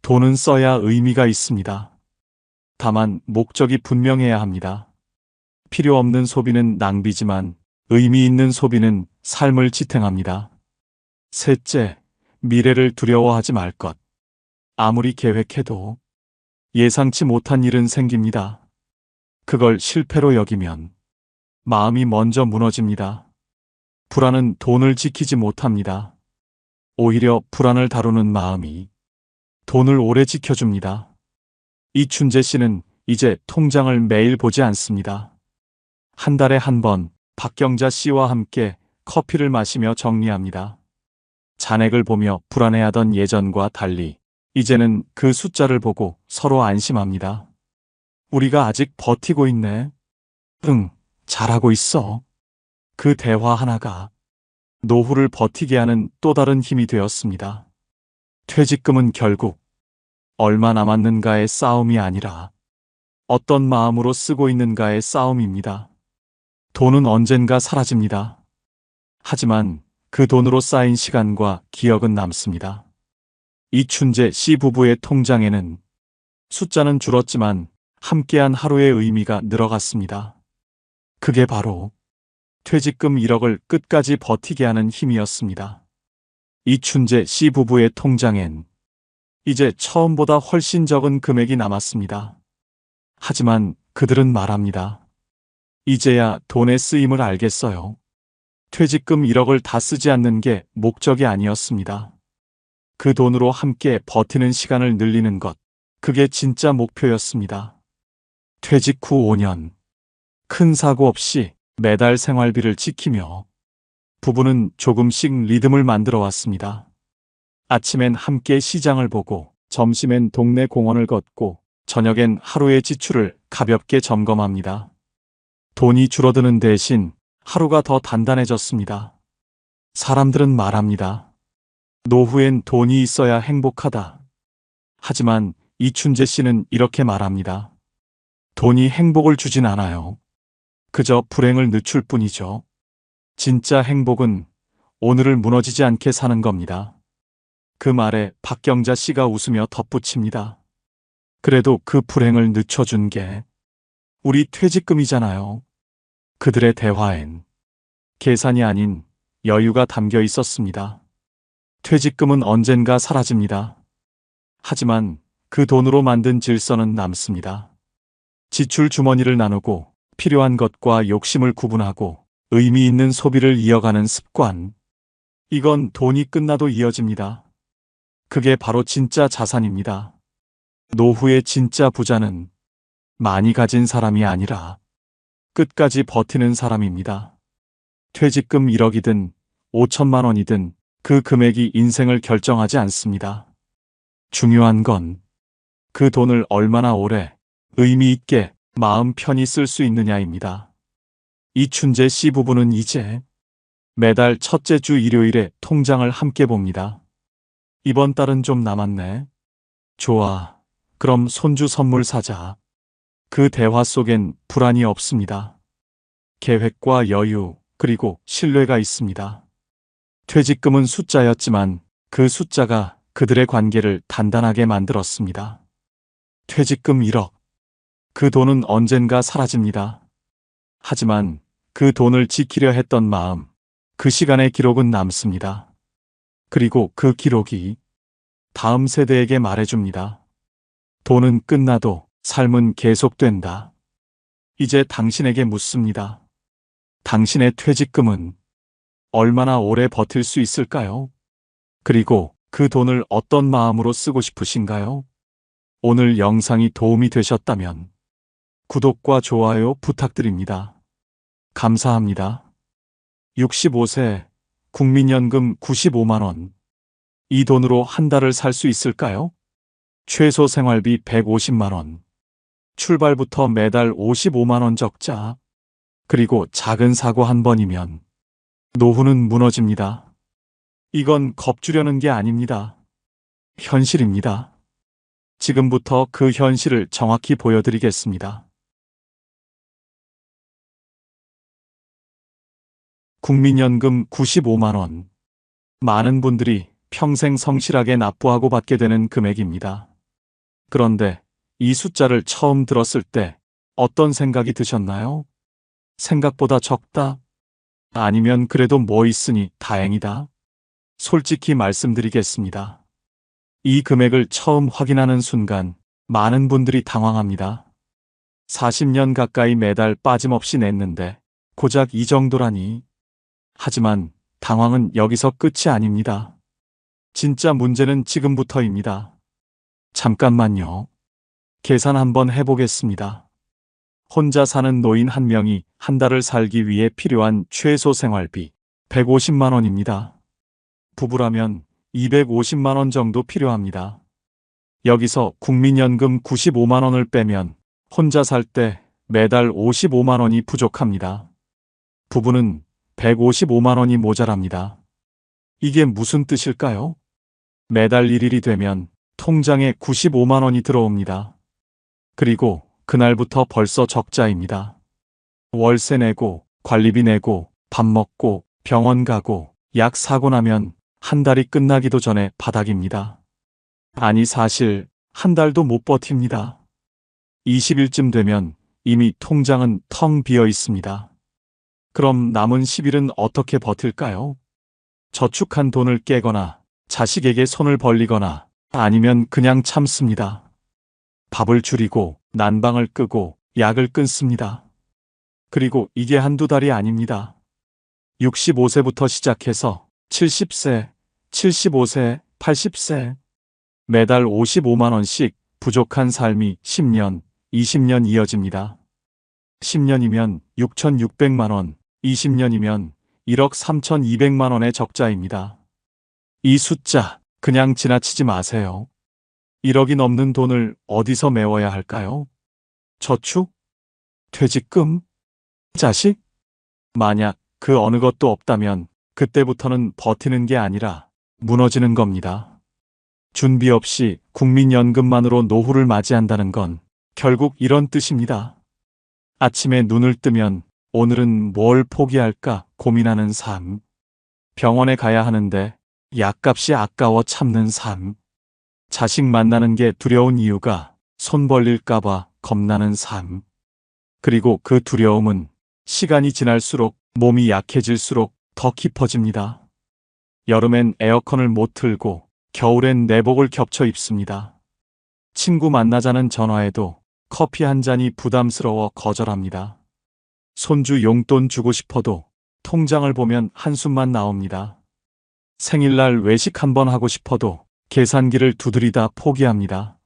돈은 써야 의미가 있습니다. 다만 목적이 분명해야 합니다. 필요 없는 소비는 낭비지만 의미 있는 소비는 삶을 지탱합니다. 셋째, 미래를 두려워하지 말 것. 아무리 계획해도 예상치 못한 일은 생깁니다. 그걸 실패로 여기면 마음이 먼저 무너집니다. 불안은 돈을 지키지 못합니다. 오히려 불안을 다루는 마음이 돈을 오래 지켜줍니다. 이춘재 씨는 이제 통장을 매일 보지 않습니다. 한 달에 한 번 박경자 씨와 함께 커피를 마시며 정리합니다. 잔액을 보며 불안해하던 예전과 달리 이제는 그 숫자를 보고 서로 안심합니다. 우리가 아직 버티고 있네. 응, 잘하고 있어. 그 대화 하나가 노후를 버티게 하는 또 다른 힘이 되었습니다. 퇴직금은 결국 얼마 남았는가의 싸움이 아니라 어떤 마음으로 쓰고 있는가의 싸움입니다. 돈은 언젠가 사라집니다. 하지만 그 돈으로 쌓인 시간과 기억은 남습니다. 이춘재 씨 부부의 통장에는 숫자는 줄었지만 함께한 하루의 의미가 늘어갔습니다. 그게 바로 퇴직금 1억을 끝까지 버티게 하는 힘이었습니다. 이춘재 씨 부부의 통장엔 이제 처음보다 훨씬 적은 금액이 남았습니다. 하지만 그들은 말합니다. 이제야 돈의 쓰임을 알겠어요. 퇴직금 1억을 다 쓰지 않는 게 목적이 아니었습니다. 그 돈으로 함께 버티는 시간을 늘리는 것, 그게 진짜 목표였습니다. 퇴직 후 5년, 큰 사고 없이 매달 생활비를 지키며 부부는 조금씩 리듬을 만들어 왔습니다. 아침엔 함께 시장을 보고, 점심엔 동네 공원을 걷고, 저녁엔 하루의 지출을 가볍게 점검합니다. 돈이 줄어드는 대신 하루가 더 단단해졌습니다. 사람들은 말합니다. 노후엔 돈이 있어야 행복하다. 하지만 이춘재 씨는 이렇게 말합니다. 돈이 행복을 주진 않아요. 그저 불행을 늦출 뿐이죠. 진짜 행복은 오늘을 무너지지 않게 사는 겁니다. 그 말에 박경자 씨가 웃으며 덧붙입니다. 그래도 그 불행을 늦춰준 게 우리 퇴직금이잖아요. 그들의 대화엔 계산이 아닌 여유가 담겨 있었습니다. 퇴직금은 언젠가 사라집니다. 하지만 그 돈으로 만든 질서는 남습니다. 지출 주머니를 나누고 필요한 것과 욕심을 구분하고 의미 있는 소비를 이어가는 습관. 이건 돈이 끝나도 이어집니다. 그게 바로 진짜 자산입니다. 노후의 진짜 부자는 많이 가진 사람이 아니라 끝까지 버티는 사람입니다. 퇴직금 1억이든 5천만 원이든 그 금액이 인생을 결정하지 않습니다. 중요한 건 그 돈을 얼마나 오래 의미 있게 마음 편히 쓸 수 있느냐입니다. 이춘재 씨 부부는 이제 매달 첫째 주 일요일에 통장을 함께 봅니다. 이번 달은 좀 남았네. 좋아. 그럼 손주 선물 사자. 그 대화 속엔 불안이 없습니다. 계획과 여유, 그리고 신뢰가 있습니다. 퇴직금은 숫자였지만 그 숫자가 그들의 관계를 단단하게 만들었습니다. 퇴직금 1억. 그 돈은 언젠가 사라집니다. 하지만 그 돈을 지키려 했던 마음, 그 시간의 기록은 남습니다. 그리고 그 기록이 다음 세대에게 말해줍니다. 돈은 끝나도 삶은 계속된다. 이제 당신에게 묻습니다. 당신의 퇴직금은 얼마나 오래 버틸 수 있을까요? 그리고 그 돈을 어떤 마음으로 쓰고 싶으신가요? 오늘 영상이 도움이 되셨다면 구독과 좋아요 부탁드립니다. 감사합니다. 65세 국민연금 95만 원. 이 돈으로 한 달을 살 수 있을까요? 최소 생활비 150만 원. 출발부터 매달 55만 원 적자. 그리고 작은 사고 한 번이면 노후는 무너집니다. 이건 겁주려는 게 아닙니다. 현실입니다. 지금부터 그 현실을 정확히 보여드리겠습니다. 국민연금 95만 원. 많은 분들이 평생 성실하게 납부하고 받게 되는 금액입니다. 그런데 이 숫자를 처음 들었을 때 어떤 생각이 드셨나요? 생각보다 적다? 아니면 그래도 뭐 있으니 다행이다? 솔직히 말씀드리겠습니다. 이 금액을 처음 확인하는 순간 많은 분들이 당황합니다. 40년 가까이 매달 빠짐없이 냈는데 고작 이 정도라니. 하지만 당황은 여기서 끝이 아닙니다. 진짜 문제는 지금부터입니다. 잠깐만요. 계산 한번 해보겠습니다. 혼자 사는 노인 한 명이 한 달을 살기 위해 필요한 최소 생활비 150만 원입니다. 부부라면 250만 원 정도 필요합니다. 여기서 국민연금 95만 원을 빼면 혼자 살 때 매달 55만 원이 부족합니다. 부부는 155만 원이 모자랍니다. 이게 무슨 뜻일까요? 매달 1일이 되면 통장에 95만 원이 들어옵니다. 그리고 그날부터 벌써 적자입니다. 월세 내고, 관리비 내고, 밥 먹고, 병원 가고, 약 사고 나면 한 달이 끝나기도 전에 바닥입니다. 아니 사실 한 달도 못 버팁니다. 20일쯤 되면 이미 통장은 텅 비어 있습니다. 그럼 남은 10일은 어떻게 버틸까요? 저축한 돈을 깨거나 자식에게 손을 벌리거나 아니면 그냥 참습니다. 밥을 줄이고 난방을 끄고 약을 끊습니다. 그리고 이게 한두 달이 아닙니다. 65세부터 시작해서 70세, 75세, 80세. 매달 55만 원씩 부족한 삶이 10년, 20년 이어집니다. 10년이면 6,600만 원, 20년이면 1억 3,200만 원의 적자입니다. 이 숫자 그냥 지나치지 마세요. 1억이 넘는 돈을 어디서 메워야 할까요? 저축? 퇴직금? 자식? 만약 그 어느 것도 없다면 그때부터는 버티는 게 아니라 무너지는 겁니다. 준비 없이 국민연금만으로 노후를 맞이한다는 건 결국 이런 뜻입니다. 아침에 눈을 뜨면 오늘은 뭘 포기할까 고민하는 삶. 병원에 가야 하는데 약값이 아까워 참는 삶. 자식 만나는 게 두려운 이유가 손 벌릴까봐 겁나는 삶. 그리고 그 두려움은 시간이 지날수록 몸이 약해질수록 더 깊어집니다. 여름엔 에어컨을 못 틀고 겨울엔 내복을 겹쳐 입습니다. 친구 만나자는 전화에도 커피 한 잔이 부담스러워 거절합니다. 손주 용돈 주고 싶어도 통장을 보면 한숨만 나옵니다. 생일날 외식 한번 하고 싶어도 계산기를 두드리다 포기합니다.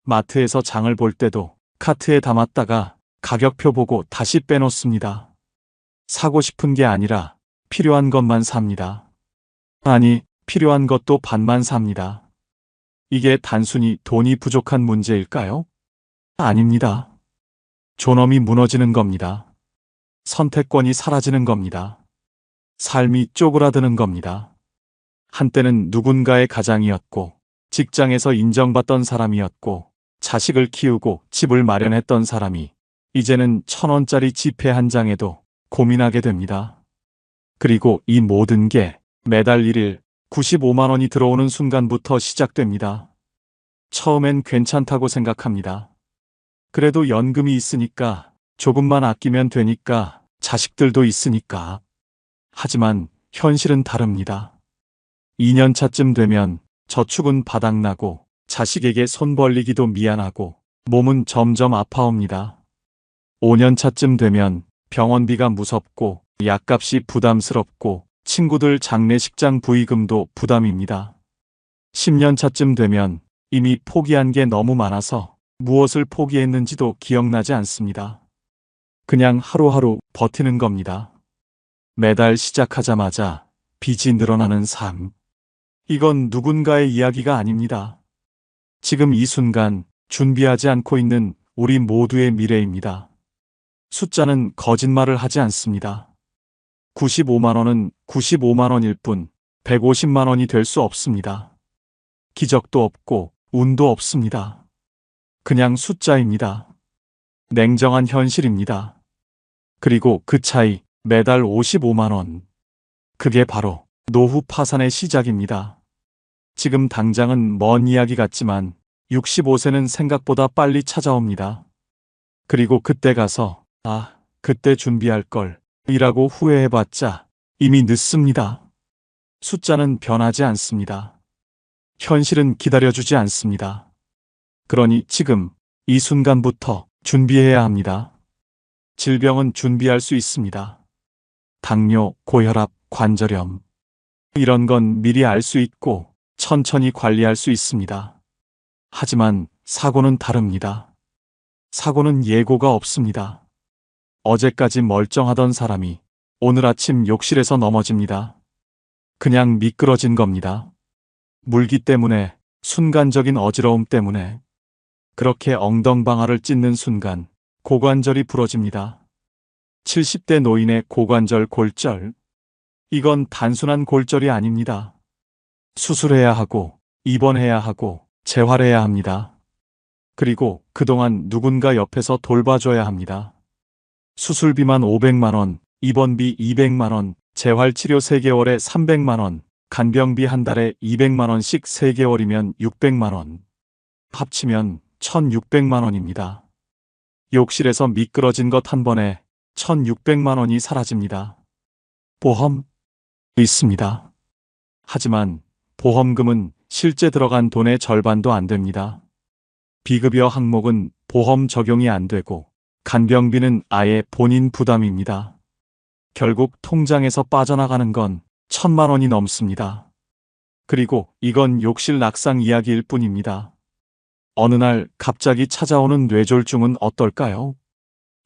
마트에서 장을 볼 때도 카트에 담았다가 가격표 보고 다시 빼놓습니다. 사고 싶은 게 아니라 필요한 것만 삽니다. 아니, 필요한 것도 반만 삽니다. 이게 단순히 돈이 부족한 문제일까요? 아닙니다. 존엄이 무너지는 겁니다. 선택권이 사라지는 겁니다. 삶이 쪼그라드는 겁니다. 한때는 누군가의 가장이었고, 직장에서 인정받던 사람이었고, 자식을 키우고 집을 마련했던 사람이 이제는 1,000원짜리 지폐 한 장에도 고민하게 됩니다. 그리고 이 모든 게 매달 1일 95만 원이 들어오는 순간부터 시작됩니다. 처음엔 괜찮다고 생각합니다. 그래도 연금이 있으니까, 조금만 아끼면 되니까, 자식들도 있으니까. 하지만 현실은 다릅니다. 2년 차쯤 되면 저축은 바닥나고 자식에게 손 벌리기도 미안하고 몸은 점점 아파옵니다. 5년 차쯤 되면 병원비가 무섭고 약값이 부담스럽고 친구들 장례식장 부의금도 부담입니다. 10년 차쯤 되면 이미 포기한 게 너무 많아서 무엇을 포기했는지도 기억나지 않습니다. 그냥 하루하루 버티는 겁니다. 매달 시작하자마자 빚이 늘어나는 삶. 이건 누군가의 이야기가 아닙니다. 지금 이 순간 준비하지 않고 있는 우리 모두의 미래입니다. 숫자는 거짓말을 하지 않습니다. 95만 원은 95만 원일 뿐 150만 원이 될 수 없습니다. 기적도 없고 운도 없습니다. 그냥 숫자입니다. 냉정한 현실입니다. 그리고 그 차이 매달 55만 원. 그게 바로 노후 파산의 시작입니다. 지금 당장은 먼 이야기 같지만 65세는 생각보다 빨리 찾아옵니다. 그리고 그때 가서 그때 준비할 걸 이라고 후회해봤자 이미 늦습니다. 숫자는 변하지 않습니다. 현실은 기다려주지 않습니다. 그러니 지금 이 순간부터 준비해야 합니다. 질병은 준비할 수 있습니다. 당뇨, 고혈압, 관절염. 이런 건 미리 알 수 있고 천천히 관리할 수 있습니다. 하지만 사고는 다릅니다. 사고는 예고가 없습니다. 어제까지 멀쩡하던 사람이 오늘 아침 욕실에서 넘어집니다. 그냥 미끄러진 겁니다. 물기 때문에, 순간적인 어지러움 때문에. 그렇게 엉덩방아를 찢는 순간 고관절이 부러집니다. 70대 노인의 고관절 골절. 이건 단순한 골절이 아닙니다. 수술해야 하고, 입원해야 하고, 재활해야 합니다. 그리고 그동안 누군가 옆에서 돌봐줘야 합니다. 수술비만 500만 원, 입원비 200만 원, 재활치료 3개월에 300만 원, 간병비 한 달에 200만 원씩 3개월이면 600만 원. 합치면 1,600만 원입니다. 욕실에서 미끄러진 것 한 번에 1,600만 원이 사라집니다. 보험 있습니다. 하지만 보험금은 실제 들어간 돈의 절반도 안 됩니다. 비급여 항목은 보험 적용이 안 되고 간병비는 아예 본인 부담입니다. 결국 통장에서 빠져나가는 건 1,000만 원이 넘습니다. 그리고 이건 욕실 낙상 이야기일 뿐입니다. 어느 날 갑자기 찾아오는 뇌졸중은 어떨까요?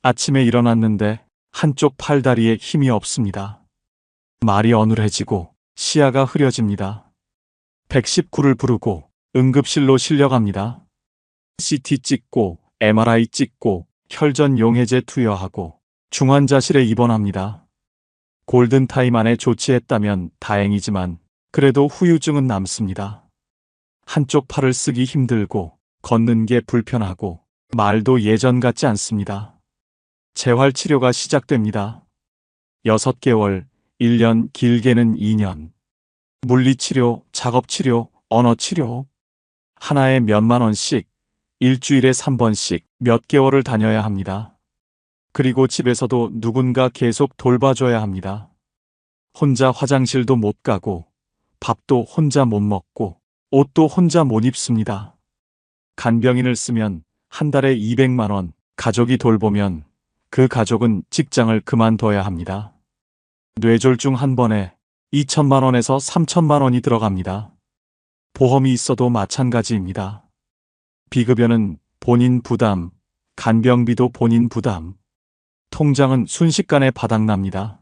아침에 일어났는데 한쪽 팔다리에 힘이 없습니다. 말이 어눌해지고 시야가 흐려집니다. 119를 부르고 응급실로 실려갑니다. CT 찍고 MRI 찍고 혈전 용해제 투여하고 중환자실에 입원합니다. 골든타임 안에 조치했다면 다행이지만 그래도 후유증은 남습니다. 한쪽 팔을 쓰기 힘들고 걷는 게 불편하고 말도 예전 같지 않습니다. 재활치료가 시작됩니다. 6개월, 1년, 길게는 2년. 물리치료, 작업치료, 언어치료. 하나에 몇만 원씩, 일주일에 3번씩 몇 개월을 다녀야 합니다. 그리고 집에서도 누군가 계속 돌봐줘야 합니다. 혼자 화장실도 못 가고, 밥도 혼자 못 먹고, 옷도 혼자 못 입습니다. 간병인을 쓰면 한 달에 200만 원, 가족이 돌보면 그 가족은 직장을 그만둬야 합니다. 뇌졸중 한 번에 2천만 원에서 3천만 원이 들어갑니다. 보험이 있어도 마찬가지입니다. 비급여는 본인 부담, 간병비도 본인 부담. 통장은 순식간에 바닥납니다.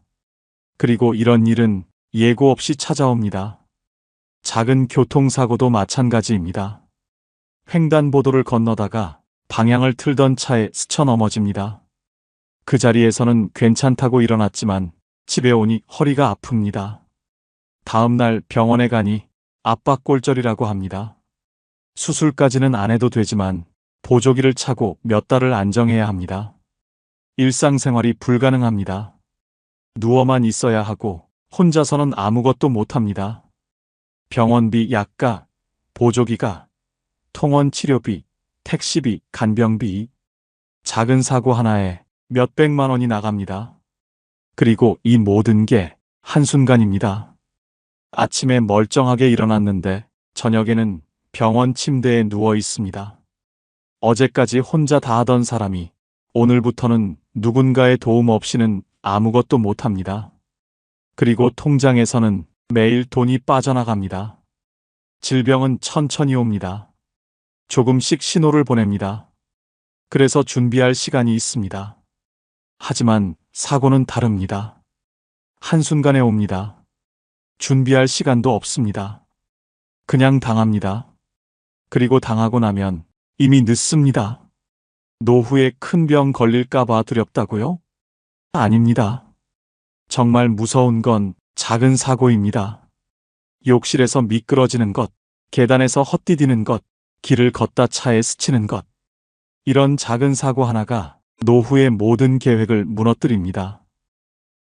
그리고 이런 일은 예고 없이 찾아옵니다. 작은 교통사고도 마찬가지입니다. 횡단보도를 건너다가 방향을 틀던 차에 스쳐 넘어집니다. 그 자리에서는 괜찮다고 일어났지만 집에 오니 허리가 아픕니다. 다음 날 병원에 가니 압박골절이라고 합니다. 수술까지는 안 해도 되지만 보조기를 차고 몇 달을 안정해야 합니다. 일상생활이 불가능합니다. 누워만 있어야 하고 혼자서는 아무것도 못합니다. 병원비, 약가, 보조기가, 통원 치료비, 택시비, 간병비, 작은 사고 하나에 몇백만 원이 나갑니다. 그리고 이 모든 게 한순간입니다. 아침에 멀쩡하게 일어났는데 저녁에는 병원 침대에 누워 있습니다. 어제까지 혼자 다 하던 사람이 오늘부터는 누군가의 도움 없이는 아무것도 못합니다. 그리고 통장에서는 매일 돈이 빠져나갑니다. 질병은 천천히 옵니다. 조금씩 신호를 보냅니다. 그래서 준비할 시간이 있습니다. 하지만 사고는 다릅니다. 한순간에 옵니다. 준비할 시간도 없습니다. 그냥 당합니다. 그리고 당하고 나면 이미 늦습니다. 노후에 큰 병 걸릴까봐 두렵다고요? 아닙니다. 정말 무서운 건 작은 사고입니다. 욕실에서 미끄러지는 것, 계단에서 헛디디는 것, 길을 걷다 차에 스치는 것. 이런 작은 사고 하나가 노후의 모든 계획을 무너뜨립니다.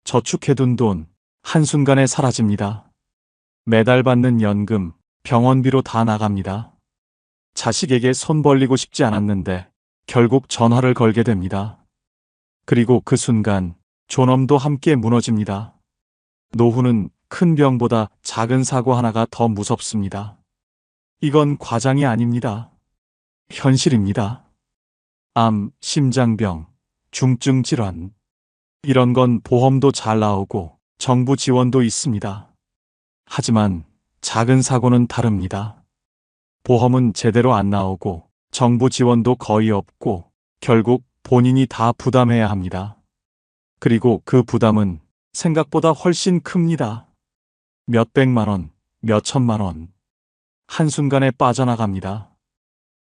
저축해둔 돈, 한순간에 사라집니다. 매달 받는 연금, 병원비로 다 나갑니다. 자식에게 손 벌리고 싶지 않았는데 결국 전화를 걸게 됩니다. 그리고 그 순간 존엄도 함께 무너집니다. 노후는 큰 병보다 작은 사고 하나가 더 무섭습니다. 이건 과장이 아닙니다. 현실입니다. 암, 심장병, 중증 질환. 이런 건 보험도 잘 나오고 정부 지원도 있습니다. 하지만 작은 사고는 다릅니다. 보험은 제대로 안 나오고 정부 지원도 거의 없고 결국 본인이 다 부담해야 합니다. 그리고 그 부담은 생각보다 훨씬 큽니다. 몇백만 원, 몇천만 원. 한순간에 빠져나갑니다.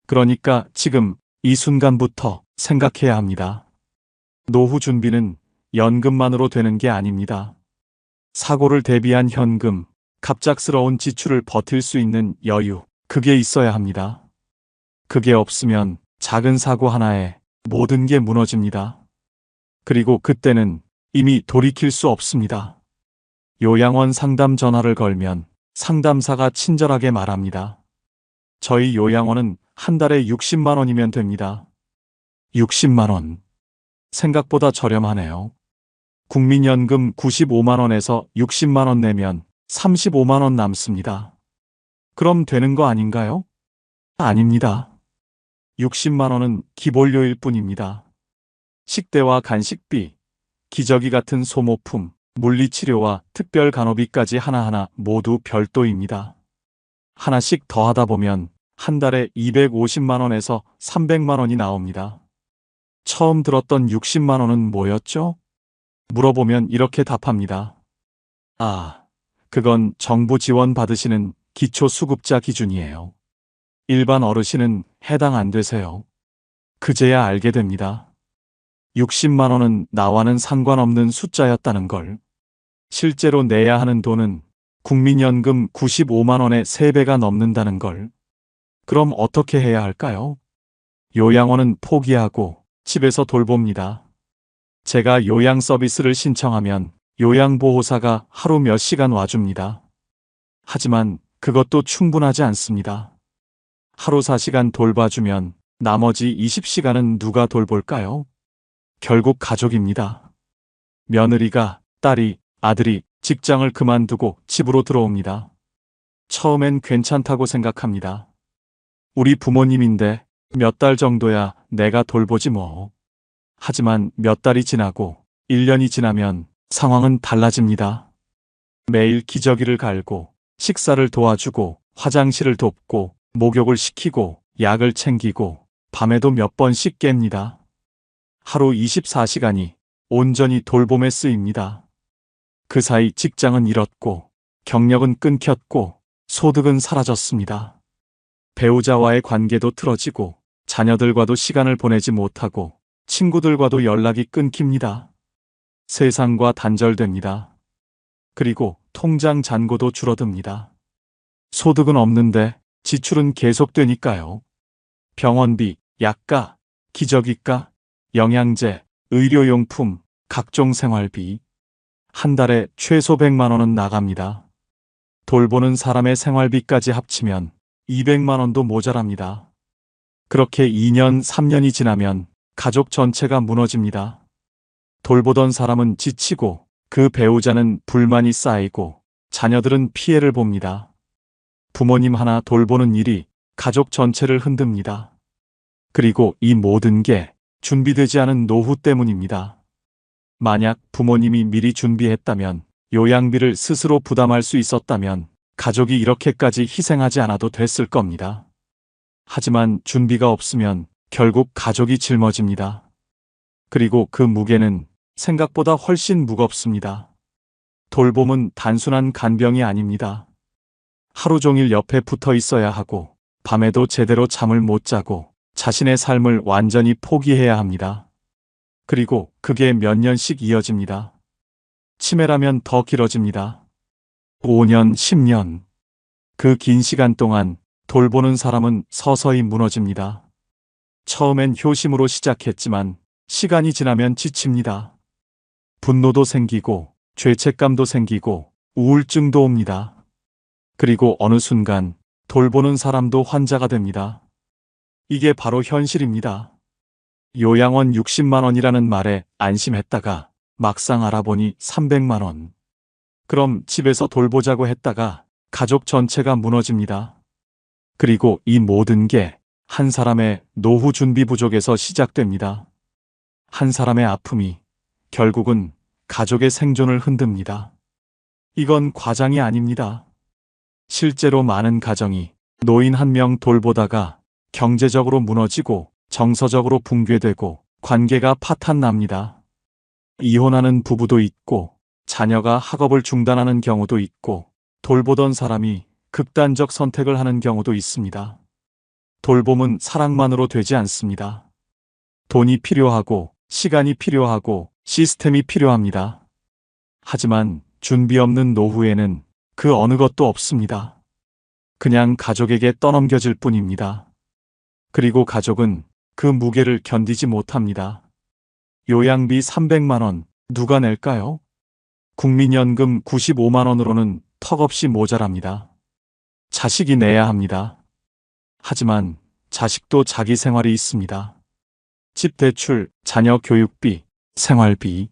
그러니까 지금 이 순간부터 생각해야 합니다. 노후 준비는 연금만으로 되는 게 아닙니다. 사고를 대비한 현금, 갑작스러운 지출을 버틸 수 있는 여유, 그게 있어야 합니다. 그게 없으면 작은 사고 하나에 모든 게 무너집니다. 그리고 그때는 이미 돌이킬 수 없습니다. 요양원 상담 전화를 걸면 상담사가 친절하게 말합니다. 저희 요양원은 한 달에 60만 원이면 됩니다. 60만 원. 생각보다 저렴하네요. 국민연금 95만 원에서 60만 원 내면 35만 원 남습니다. 그럼 되는 거 아닌가요? 아닙니다. 60만 원은 기본료일 뿐입니다. 식대와 간식비, 기저귀 같은 소모품, 물리치료와 특별 간호비까지 하나하나 모두 별도입니다. 하나씩 더하다 보면 한 달에 250만 원에서 300만 원이 나옵니다. 처음 들었던 60만 원은 뭐였죠? 물어보면 이렇게 답합니다. 아, 그건 정부 지원 받으시는 기초수급자 기준이에요. 일반 어르신은 해당 안 되세요. 그제야 알게 됩니다. 60만 원은 나와는 상관없는 숫자였다는 걸. 실제로 내야 하는 돈은 국민연금 95만 원의 3배가 넘는다는 걸. 그럼 어떻게 해야 할까요? 요양원은 포기하고 집에서 돌봅니다. 제가 요양 서비스를 신청하면 요양보호사가 하루 몇 시간 와줍니다. 하지만 그것도 충분하지 않습니다. 하루 4시간 돌봐주면 나머지 20시간은 누가 돌볼까요? 결국 가족입니다. 며느리가, 딸이, 아들이 직장을 그만두고 집으로 들어옵니다. 처음엔 괜찮다고 생각합니다. 우리 부모님인데 몇 달 정도야 내가 돌보지 뭐. 하지만 몇 달이 지나고 1년이 지나면 상황은 달라집니다. 매일 기저귀를 갈고 식사를 도와주고 화장실을 돕고 목욕을 시키고 약을 챙기고 밤에도 몇 번씩 깹니다. 하루 24시간이 온전히 돌봄에 쓰입니다. 그 사이 직장은 잃었고 경력은 끊겼고 소득은 사라졌습니다. 배우자와의 관계도 틀어지고 자녀들과도 시간을 보내지 못하고 친구들과도 연락이 끊깁니다. 세상과 단절됩니다. 그리고 통장 잔고도 줄어듭니다. 소득은 없는데 지출은 계속되니까요. 병원비, 약가, 기저귀가, 영양제, 의료용품, 각종 생활비. 한 달에 최소 100만 원은 나갑니다. 돌보는 사람의 생활비까지 합치면 200만 원도 모자랍니다. 그렇게 2년, 3년이 지나면 가족 전체가 무너집니다. 돌보던 사람은 지치고 그 배우자는 불만이 쌓이고 자녀들은 피해를 봅니다. 부모님 하나 돌보는 일이 가족 전체를 흔듭니다. 그리고 이 모든 게 준비되지 않은 노후 때문입니다. 만약 부모님이 미리 준비했다면, 요양비를 스스로 부담할 수 있었다면 가족이 이렇게까지 희생하지 않아도 됐을 겁니다. 하지만 준비가 없으면 결국 가족이 짊어집니다. 그리고 그 무게는 생각보다 훨씬 무겁습니다. 돌봄은 단순한 간병이 아닙니다. 하루 종일 옆에 붙어 있어야 하고 밤에도 제대로 잠을 못 자고 자신의 삶을 완전히 포기해야 합니다. 그리고 그게 몇 년씩 이어집니다. 치매라면 더 길어집니다. 5년, 10년. 그 긴 시간 동안 돌보는 사람은 서서히 무너집니다. 처음엔 효심으로 시작했지만 시간이 지나면 지칩니다. 분노도 생기고 죄책감도 생기고 우울증도 옵니다. 그리고 어느 순간 돌보는 사람도 환자가 됩니다. 이게 바로 현실입니다. 요양원 60만 원이라는 말에 안심했다가 막상 알아보니 300만 원. 그럼 집에서 돌보자고 했다가 가족 전체가 무너집니다. 그리고 이 모든 게 한 사람의 노후 준비 부족에서 시작됩니다. 한 사람의 아픔이 결국은 가족의 생존을 흔듭니다. 이건 과장이 아닙니다. 실제로 많은 가정이 노인 한 명 돌보다가 경제적으로 무너지고 정서적으로 붕괴되고 관계가 파탄납니다. 이혼하는 부부도 있고 자녀가 학업을 중단하는 경우도 있고 돌보던 사람이 극단적 선택을 하는 경우도 있습니다. 돌봄은 사랑만으로 되지 않습니다. 돈이 필요하고 시간이 필요하고 시스템이 필요합니다. 하지만 준비 없는 노후에는 그 어느 것도 없습니다. 그냥 가족에게 떠넘겨질 뿐입니다. 그리고 가족은 그 무게를 견디지 못합니다. 요양비 300만 원 누가 낼까요? 국민연금 95만 원으로는 턱없이 모자랍니다. 자식이 내야 합니다. 하지만 자식도 자기 생활이 있습니다. 집 대출, 자녀 교육비, 생활비.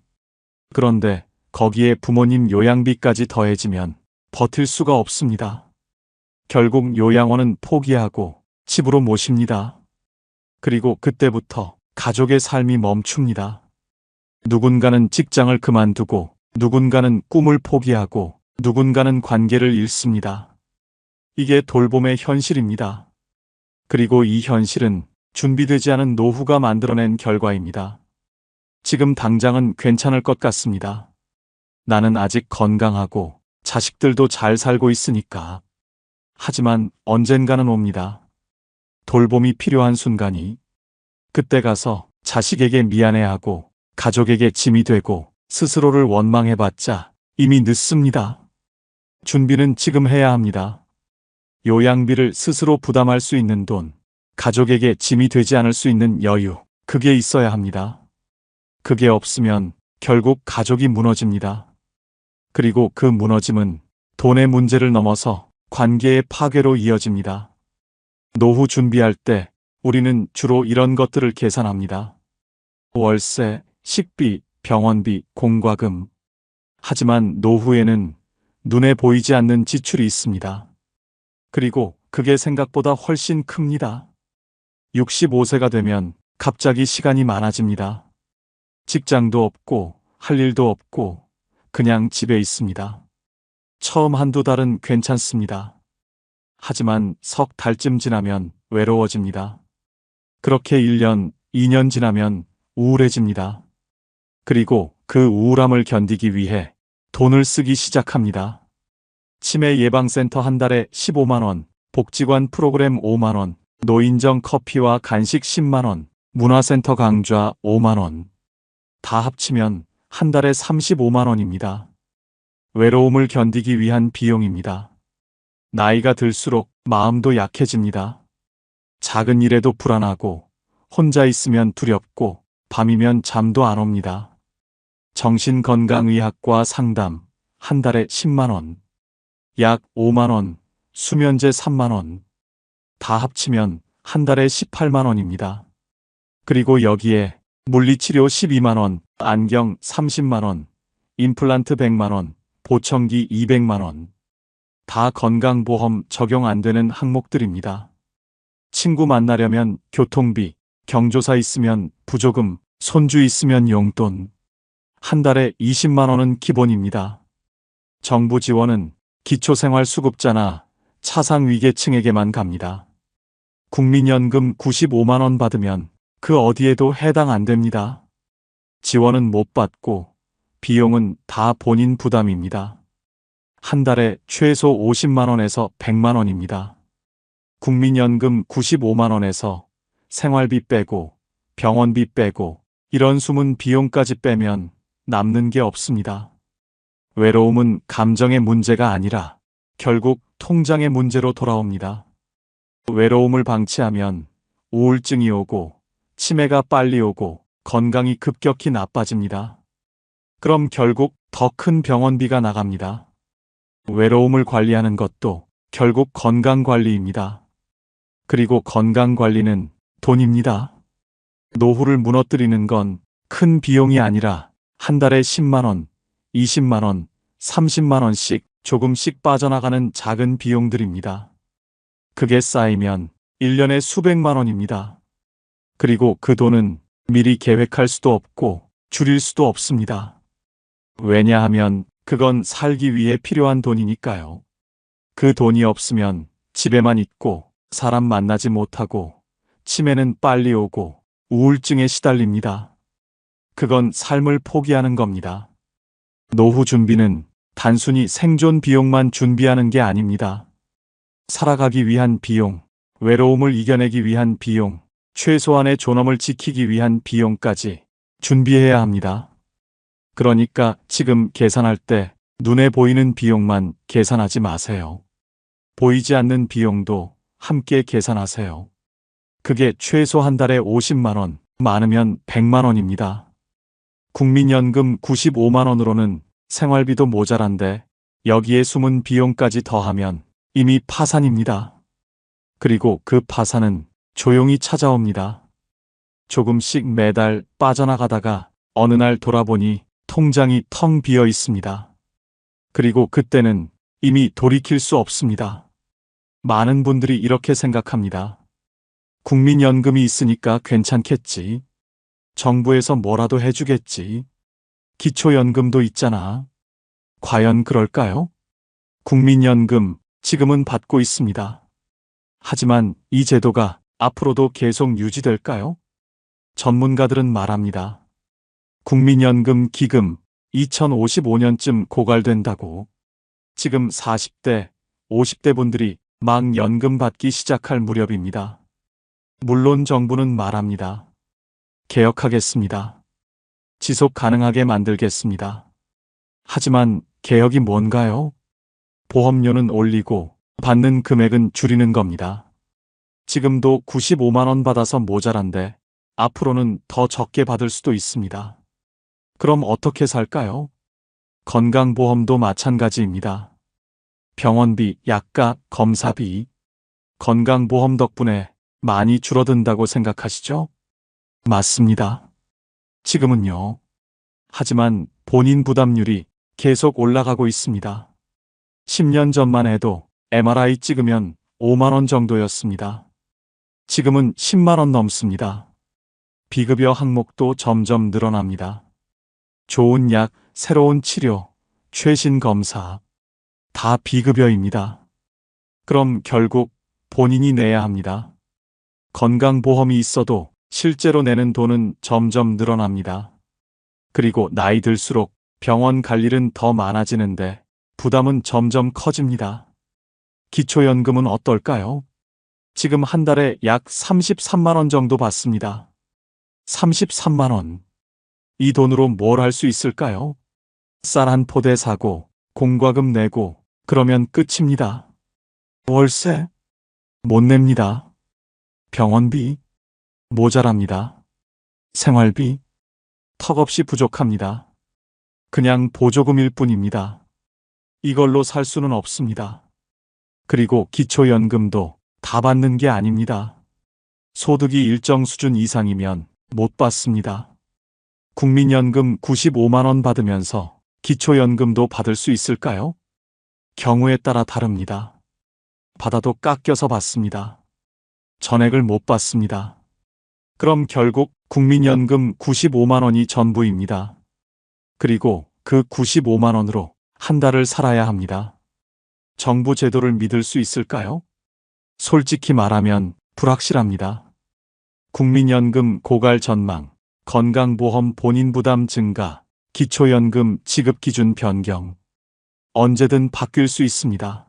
그런데 거기에 부모님 요양비까지 더해지면 버틸 수가 없습니다. 결국 요양원은 포기하고 집으로 모십니다. 그리고 그때부터 가족의 삶이 멈춥니다. 누군가는 직장을 그만두고 누군가는 꿈을 포기하고 누군가는 관계를 잃습니다. 이게 돌봄의 현실입니다. 그리고 이 현실은 준비되지 않은 노후가 만들어낸 결과입니다. 지금 당장은 괜찮을 것 같습니다. 나는 아직 건강하고 자식들도 잘 살고 있으니까. 하지만 언젠가는 옵니다. 돌봄이 필요한 순간이. 그때 가서 자식에게 미안해하고 가족에게 짐이 되고 스스로를 원망해봤자 이미 늦습니다. 준비는 지금 해야 합니다. 요양비를 스스로 부담할 수 있는 돈, 가족에게 짐이 되지 않을 수 있는 여유, 그게 있어야 합니다. 그게 없으면 결국 가족이 무너집니다. 그리고 그 무너짐은 돈의 문제를 넘어서 관계의 파괴로 이어집니다. 노후 준비할 때 우리는 주로 이런 것들을 계산합니다. 월세, 식비, 병원비, 공과금. 하지만 노후에는 눈에 보이지 않는 지출이 있습니다. 그리고 그게 생각보다 훨씬 큽니다. 65세가 되면 갑자기 시간이 많아집니다. 직장도 없고 할 일도 없고 그냥 집에 있습니다. 처음 한두 달은 괜찮습니다. 하지만 석 달쯤 지나면 외로워집니다. 그렇게 1년, 2년 지나면 우울해집니다. 그리고 그 우울함을 견디기 위해 돈을 쓰기 시작합니다. 치매 예방센터 한 달에 15만 원, 복지관 프로그램 5만 원, 노인정 커피와 간식 10만 원, 문화센터 강좌 5만 원. 다 합치면 한 달에 35만 원입니다. 외로움을 견디기 위한 비용입니다. 나이가 들수록 마음도 약해집니다. 작은 일에도 불안하고 혼자 있으면 두렵고 밤이면 잠도 안 옵니다. 정신건강의학과 상담 한 달에 10만 원, 약 5만 원, 수면제 3만 원. 다 합치면 한 달에 18만 원입니다. 그리고 여기에 물리치료 12만 원, 안경 30만 원, 임플란트 100만 원, 보청기 200만 원. 다 건강보험 적용 안 되는 항목들입니다. 친구 만나려면 교통비, 경조사 있으면 부조금, 손주 있으면 용돈. 한 달에 20만 원은 기본입니다. 정부 지원은 기초생활수급자나 차상위계층에게만 갑니다. 국민연금 95만 원 받으면 그 어디에도 해당 안 됩니다. 지원은 못 받고 비용은 다 본인 부담입니다. 한 달에 최소 50만 원에서 100만 원입니다. 국민연금 95만 원에서 생활비 빼고 병원비 빼고 이런 숨은 비용까지 빼면 남는 게 없습니다. 외로움은 감정의 문제가 아니라 결국 통장의 문제로 돌아옵니다. 외로움을 방치하면 우울증이 오고 치매가 빨리 오고 건강이 급격히 나빠집니다. 그럼 결국 더 큰 병원비가 나갑니다. 외로움을 관리하는 것도 결국 건강관리입니다. 그리고 건강관리는 돈입니다. 노후를 무너뜨리는 건 큰 비용이 아니라 한 달에 10만 원, 20만 원, 30만 원씩 조금씩 빠져나가는 작은 비용들입니다. 그게 쌓이면 1년에 수백만 원입니다. 그리고 그 돈은 미리 계획할 수도 없고 줄일 수도 없습니다. 왜냐하면 그건 살기 위해 필요한 돈이니까요. 그 돈이 없으면 집에만 있고 사람 만나지 못하고 치매는 빨리 오고 우울증에 시달립니다. 그건 삶을 포기하는 겁니다. 노후 준비는 단순히 생존 비용만 준비하는 게 아닙니다. 살아가기 위한 비용, 외로움을 이겨내기 위한 비용, 최소한의 존엄을 지키기 위한 비용까지 준비해야 합니다. 그러니까 지금 계산할 때 눈에 보이는 비용만 계산하지 마세요. 보이지 않는 비용도 함께 계산하세요. 그게 최소 한 달에 50만 원, 많으면 100만 원입니다. 국민연금 95만 원으로는 생활비도 모자란데 여기에 숨은 비용까지 더하면 이미 파산입니다. 그리고 그 파산은 조용히 찾아옵니다. 조금씩 매달 빠져나가다가 어느 날 돌아보니 통장이 텅 비어 있습니다. 그리고 그때는 이미 돌이킬 수 없습니다. 많은 분들이 이렇게 생각합니다. 국민연금이 있으니까 괜찮겠지. 정부에서 뭐라도 해주겠지. 기초연금도 있잖아. 과연 그럴까요? 국민연금, 지금은 받고 있습니다. 하지만 이 제도가 앞으로도 계속 유지될까요? 전문가들은 말합니다. 국민연금 기금 2055년쯤 고갈된다고. 지금 40대, 50대 분들이 막 연금 받기 시작할 무렵입니다. 물론 정부는 말합니다. 개혁하겠습니다. 지속 가능하게 만들겠습니다. 하지만 개혁이 뭔가요? 보험료는 올리고 받는 금액은 줄이는 겁니다. 지금도 95만 원 받아서 모자란데 앞으로는 더 적게 받을 수도 있습니다. 그럼 어떻게 살까요? 건강보험도 마찬가지입니다. 병원비, 약값, 검사비, 건강보험 덕분에 많이 줄어든다고 생각하시죠? 맞습니다. 지금은요. 하지만 본인 부담률이 계속 올라가고 있습니다. 10년 전만 해도 MRI 찍으면 5만 원 정도였습니다. 지금은 10만 원 넘습니다. 비급여 항목도 점점 늘어납니다. 좋은 약, 새로운 치료, 최신 검사, 다 비급여입니다. 그럼 결국 본인이 내야 합니다. 건강보험이 있어도 실제로 내는 돈은 점점 늘어납니다. 그리고 나이 들수록 병원 갈 일은 더 많아지는데 부담은 점점 커집니다. 기초연금은 어떨까요? 지금 한 달에 약 33만 원 정도 받습니다. 33만 원. 이 돈으로 뭘 할 수 있을까요? 쌀 한 포대 사고, 공과금 내고, 그러면 끝입니다. 월세? 못 냅니다. 병원비? 모자랍니다. 생활비? 턱없이 부족합니다. 그냥 보조금일 뿐입니다. 이걸로 살 수는 없습니다. 그리고 기초연금도 다 받는 게 아닙니다. 소득이 일정 수준 이상이면 못 받습니다. 국민연금 95만 원 받으면서 기초연금도 받을 수 있을까요? 경우에 따라 다릅니다. 받아도 깎여서 받습니다. 전액을 못 받습니다. 그럼 결국 국민연금 95만 원이 전부입니다. 그리고 그 95만 원으로 한 달을 살아야 합니다. 정부 제도를 믿을 수 있을까요? 솔직히 말하면 불확실합니다. 국민연금 고갈 전망, 건강보험 본인 부담 증가, 기초연금 지급 기준 변경. 언제든 바뀔 수 있습니다.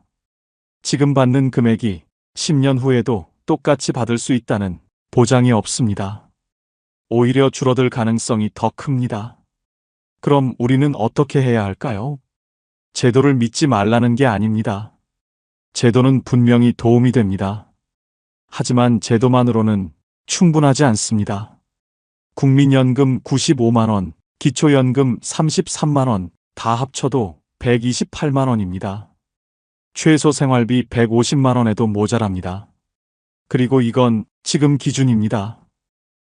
지금 받는 금액이 10년 후에도 똑같이 받을 수 있다는 보장이 없습니다. 오히려 줄어들 가능성이 더 큽니다. 그럼 우리는 어떻게 해야 할까요? 제도를 믿지 말라는 게 아닙니다. 제도는 분명히 도움이 됩니다. 하지만 제도만으로는 충분하지 않습니다. 국민연금 95만 원, 기초연금 33만 원, 다 합쳐도 128만 원입니다. 최소 생활비 150만 원에도 모자랍니다. 그리고 이건 지금 기준입니다.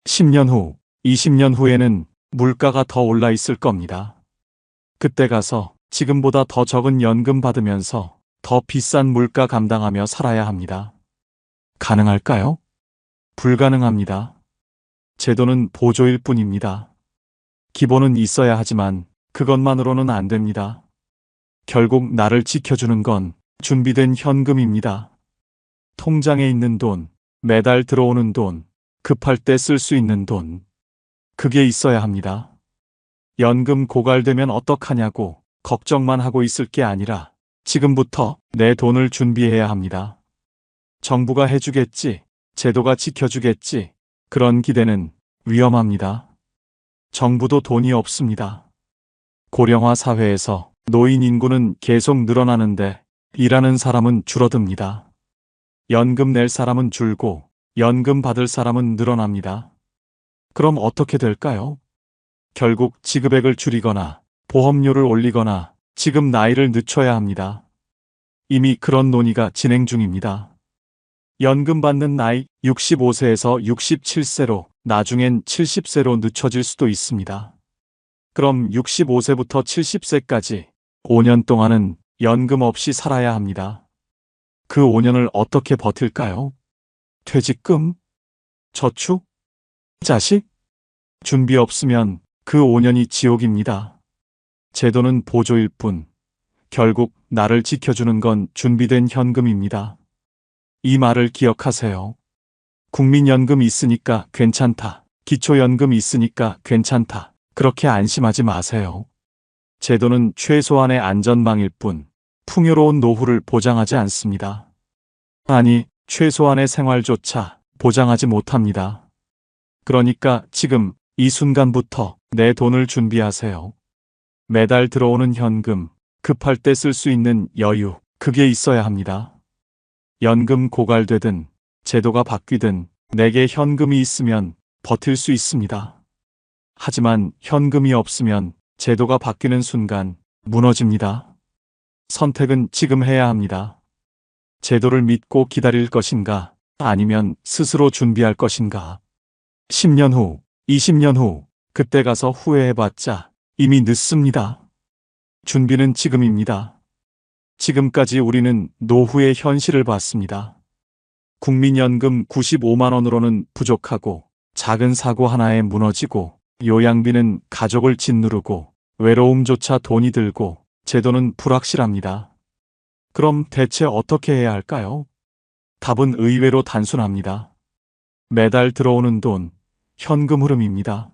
10년 후, 20년 후에는 물가가 더 올라 있을 겁니다. 그때 가서 지금보다 더 적은 연금 받으면서 더 비싼 물가 감당하며 살아야 합니다. 가능할까요? 불가능합니다. 제도는 보조일 뿐입니다. 기본은 있어야 하지만 그것만으로는 안 됩니다. 결국 나를 지켜주는 건 준비된 현금입니다. 통장에 있는 돈, 매달 들어오는 돈, 급할 때 쓸 수 있는 돈. 그게 있어야 합니다. 연금 고갈되면 어떡하냐고 걱정만 하고 있을 게 아니라 지금부터 내 돈을 준비해야 합니다. 정부가 해주겠지, 제도가 지켜주겠지, 그런 기대는 위험합니다. 정부도 돈이 없습니다. 고령화 사회에서 노인 인구는 계속 늘어나는데 일하는 사람은 줄어듭니다. 연금 낼 사람은 줄고 연금 받을 사람은 늘어납니다. 그럼 어떻게 될까요? 결국 지급액을 줄이거나 보험료를 올리거나 지급 나이를 늦춰야 합니다. 이미 그런 논의가 진행 중입니다. 연금 받는 나이 65세에서 67세로 나중엔 70세로 늦춰질 수도 있습니다. 그럼 65세부터 70세까지 5년 동안은 연금 없이 살아야 합니다. 그 5년을 어떻게 버틸까요? 퇴직금? 저축? 자식? 준비 없으면 그 5년이 지옥입니다. 제도는 보조일 뿐, 결국 나를 지켜주는 건 준비된 현금입니다. 이 말을 기억하세요. 국민연금 있으니까 괜찮다. 기초연금 있으니까 괜찮다. 그렇게 안심하지 마세요. 제도는 최소한의 안전망일 뿐, 풍요로운 노후를 보장하지 않습니다. 아니, 최소한의 생활조차 보장하지 못합니다. 그러니까 지금 이 순간부터 내 돈을 준비하세요. 매달 들어오는 현금, 급할 때 쓸 수 있는 여유, 그게 있어야 합니다. 연금 고갈되든 제도가 바뀌든 내게 현금이 있으면 버틸 수 있습니다. 하지만 현금이 없으면 제도가 바뀌는 순간 무너집니다. 선택은 지금 해야 합니다. 제도를 믿고 기다릴 것인가, 아니면 스스로 준비할 것인가. 10년 후, 20년 후, 그때 가서 후회해봤자 이미 늦습니다. 준비는 지금입니다. 지금까지 우리는 노후의 현실을 봤습니다. 국민연금 95만 원으로는 부족하고, 작은 사고 하나에 무너지고, 요양비는 가족을 짓누르고, 외로움조차 돈이 들고, 제도는 불확실합니다. 그럼 대체 어떻게 해야 할까요? 답은 의외로 단순합니다. 매달 들어오는 돈, 현금 흐름입니다.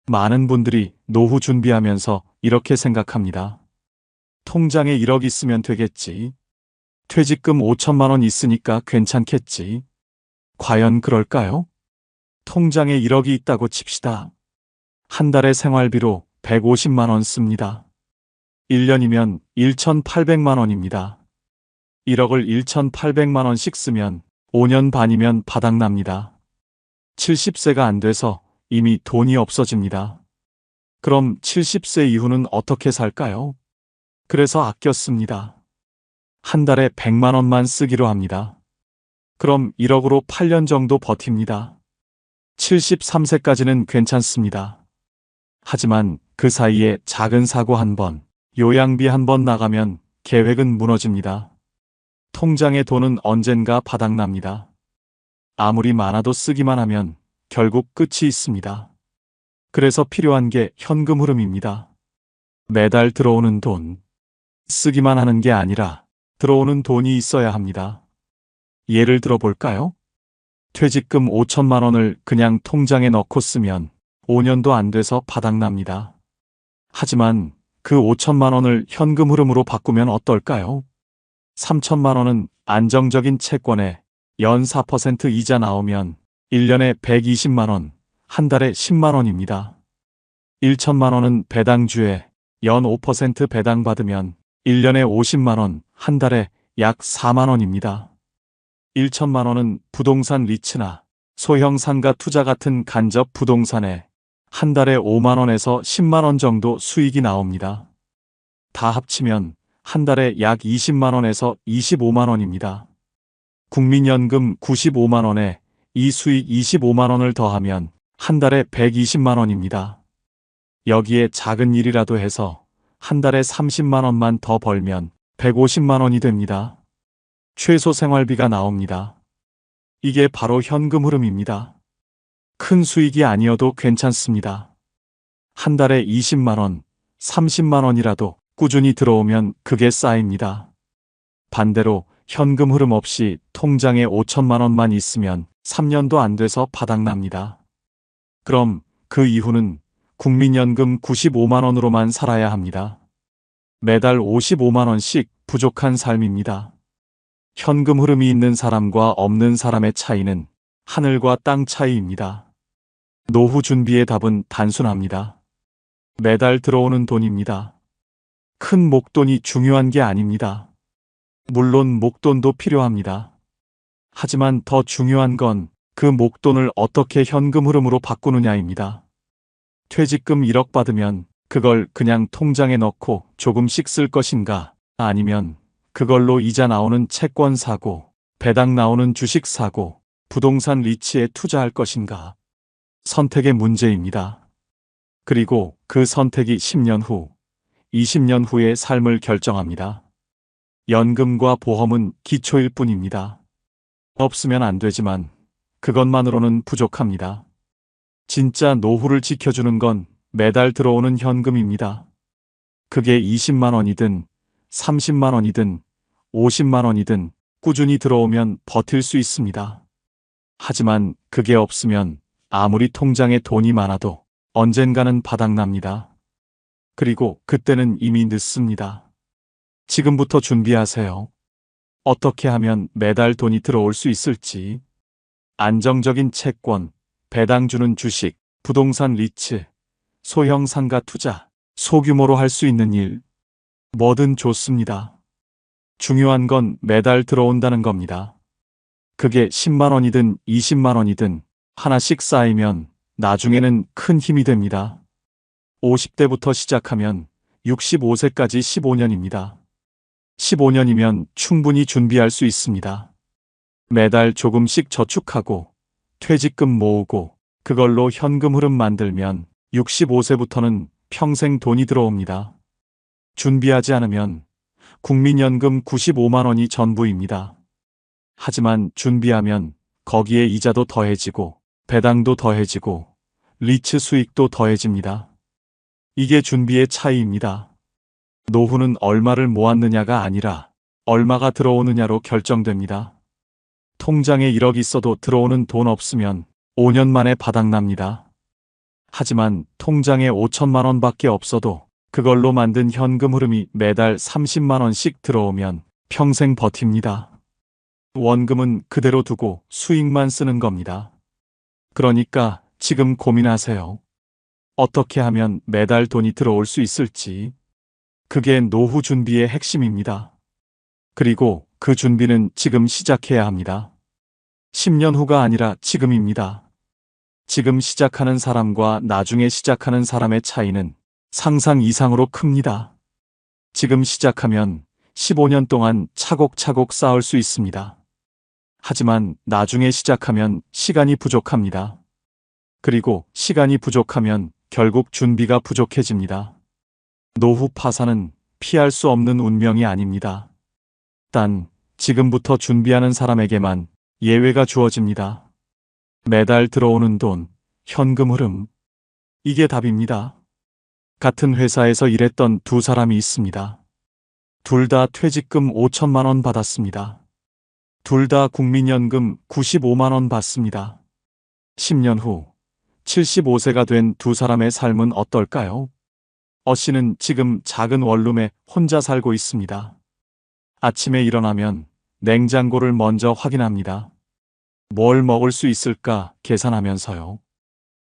많은 분들이 노후 준비하면서 이렇게 생각합니다. 통장에 1억 있으면 되겠지. 퇴직금 5천만 원 있으니까 괜찮겠지. 과연 그럴까요? 통장에 1억이 있다고 칩시다. 한 달에 생활비로 150만 원 씁니다. 1년이면 1,800만 원입니다. 1억을 1,800만 원씩 쓰면 5년 반이면 바닥납니다. 70세가 안 돼서 이미 돈이 없어집니다. 그럼 70세 이후는 어떻게 살까요? 그래서 아껴 씁니다. 한 달에 100만 원만 쓰기로 합니다. 그럼 1억으로 8년 정도 버팁니다. 73세까지는 괜찮습니다. 하지만 그 사이에 작은 사고 한 번, 요양비 한 번 나가면 계획은 무너집니다. 통장의 돈은 언젠가 바닥납니다. 아무리 많아도 쓰기만 하면 결국 끝이 있습니다. 그래서 필요한 게 현금 흐름입니다. 매달 들어오는 돈, 쓰기만 하는 게 아니라 들어오는 돈이 있어야 합니다. 예를 들어 볼까요? 퇴직금 5천만 원을 그냥 통장에 넣고 쓰면 5년도 안 돼서 바닥납니다. 하지만 그 5천만 원을 현금 흐름으로 바꾸면 어떨까요? 3천만 원은 안정적인 채권에 연 4% 이자 나오면 1년에 120만 원, 한 달에 10만 원입니다. 1천만 원은 배당주에 연 5% 배당받으면 1년에 50만 원, 한 달에 약 4만 원입니다. 1천만 원은 부동산 리츠나 소형 상가 투자 같은 간접 부동산에 한 달에 5만 원에서 10만 원 정도 수익이 나옵니다. 다 합치면 한 달에 약 20만 원에서 25만 원입니다. 국민연금 95만 원에 이 수익 25만 원을 더하면 한 달에 120만 원입니다. 여기에 작은 일이라도 해서 한 달에 30만 원만 더 벌면 150만 원이 됩니다. 최소 생활비가 나옵니다. 이게 바로 현금 흐름입니다. 큰 수익이 아니어도 괜찮습니다. 한 달에 20만 원, 30만 원이라도 꾸준히 들어오면 그게 쌓입니다. 반대로 현금 흐름 없이 통장에 5천만 원만 있으면 3년도 안 돼서 바닥납니다. 그럼 그 이후는 국민연금 95만 원으로만 살아야 합니다. 매달 55만 원씩 부족한 삶입니다. 현금 흐름이 있는 사람과 없는 사람의 차이는 하늘과 땅 차이입니다. 노후 준비의 답은 단순합니다. 매달 들어오는 돈입니다. 큰 목돈이 중요한 게 아닙니다. 물론 목돈도 필요합니다. 하지만 더 중요한 건 그 목돈을 어떻게 현금 흐름으로 바꾸느냐입니다. 퇴직금 1억 받으면 그걸 그냥 통장에 넣고 조금씩 쓸 것인가, 아니면 그걸로 이자 나오는 채권 사고, 배당 나오는 주식 사고, 부동산 리츠에 투자할 것인가. 선택의 문제입니다. 그리고 그 선택이 10년 후, 20년 후의 삶을 결정합니다. 연금과 보험은 기초일 뿐입니다. 없으면 안 되지만 그것만으로는 부족합니다. 진짜 노후를 지켜주는 건 매달 들어오는 현금입니다. 그게 20만 원이든 30만 원이든 50만 원이든 꾸준히 들어오면 버틸 수 있습니다. 하지만 그게 없으면 아무리 통장에 돈이 많아도 언젠가는 바닥납니다. 그리고 그때는 이미 늦습니다. 지금부터 준비하세요. 어떻게 하면 매달 돈이 들어올 수 있을지. 안정적인 채권, 배당 주는 주식, 부동산 리츠, 소형 상가 투자, 소규모로 할 수 있는 일. 뭐든 좋습니다. 중요한 건 매달 들어온다는 겁니다. 그게 10만 원이든 20만 원이든 하나씩 쌓이면 나중에는 큰 힘이 됩니다. 50대부터 시작하면 65세까지 15년입니다. 15년이면 충분히 준비할 수 있습니다. 매달 조금씩 저축하고 퇴직금 모으고 그걸로 현금 흐름 만들면 65세부터는 평생 돈이 들어옵니다. 준비하지 않으면 국민연금 95만 원이 전부입니다. 하지만 준비하면 거기에 이자도 더해지고 배당도 더해지고 리츠 수익도 더해집니다. 이게 준비의 차이입니다. 노후는 얼마를 모았느냐가 아니라 얼마가 들어오느냐로 결정됩니다. 통장에 1억 있어도 들어오는 돈 없으면 5년 만에 바닥납니다. 하지만 통장에 5천만 원밖에 없어도 그걸로 만든 현금 흐름이 매달 30만 원씩 들어오면 평생 버팁니다. 원금은 그대로 두고 수익만 쓰는 겁니다. 그러니까 지금 고민하세요. 어떻게 하면 매달 돈이 들어올 수 있을지. 그게 노후 준비의 핵심입니다. 그리고 그 준비는 지금 시작해야 합니다. 10년 후가 아니라 지금입니다. 지금 시작하는 사람과 나중에 시작하는 사람의 차이는 상상 이상으로 큽니다. 지금 시작하면 15년 동안 차곡차곡 쌓을 수 있습니다. 하지만 나중에 시작하면 시간이 부족합니다. 그리고 시간이 부족하면 결국 준비가 부족해집니다. 노후 파산은 피할 수 없는 운명이 아닙니다. 단, 지금부터 준비하는 사람에게만 예외가 주어집니다. 매달 들어오는 돈, 현금 흐름. 이게 답입니다. 같은 회사에서 일했던 두 사람이 있습니다. 둘 다 퇴직금 5천만 원 받았습니다. 둘 다 국민연금 95만 원 받습니다. 10년 후 75세가 된 두 사람의 삶은 어떨까요? 씨는 지금 작은 원룸에 혼자 살고 있습니다. 아침에 일어나면 냉장고를 먼저 확인합니다. 뭘 먹을 수 있을까 계산하면서요.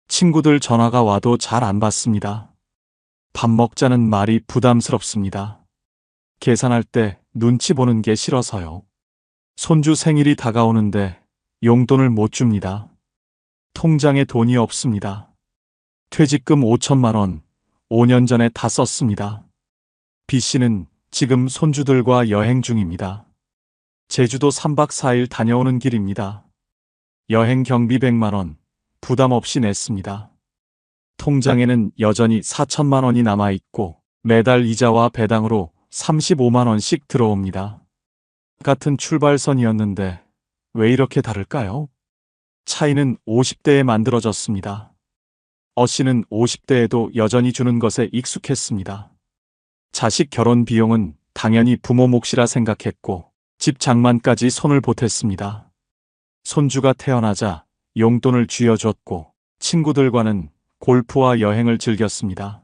친구들 전화가 와도 잘 안 받습니다. 밥 먹자는 말이 부담스럽습니다. 계산할 때 눈치 보는 게 싫어서요. 손주 생일이 다가오는데 용돈을 못 줍니다. 통장에 돈이 없습니다. 퇴직금 5천만 원, 5년 전에 다 썼습니다. B씨는 지금 손주들과 여행 중입니다. 제주도 3박 4일 다녀오는 길입니다. 여행 경비 100만 원, 부담 없이 냈습니다. 통장에는 여전히 4천만 원이 남아있고 매달 이자와 배당으로 35만 원씩 들어옵니다. 같은 출발선이었는데 왜 이렇게 다를까요? 차이는 50대에 만들어졌습니다. 씨는 50대에도 여전히 주는 것에 익숙했습니다. 자식 결혼 비용은 당연히 부모 몫이라 생각했고 집 장만까지 손을 보탰습니다. 손주가 태어나자 용돈을 쥐어줬고 친구들과는 골프와 여행을 즐겼습니다.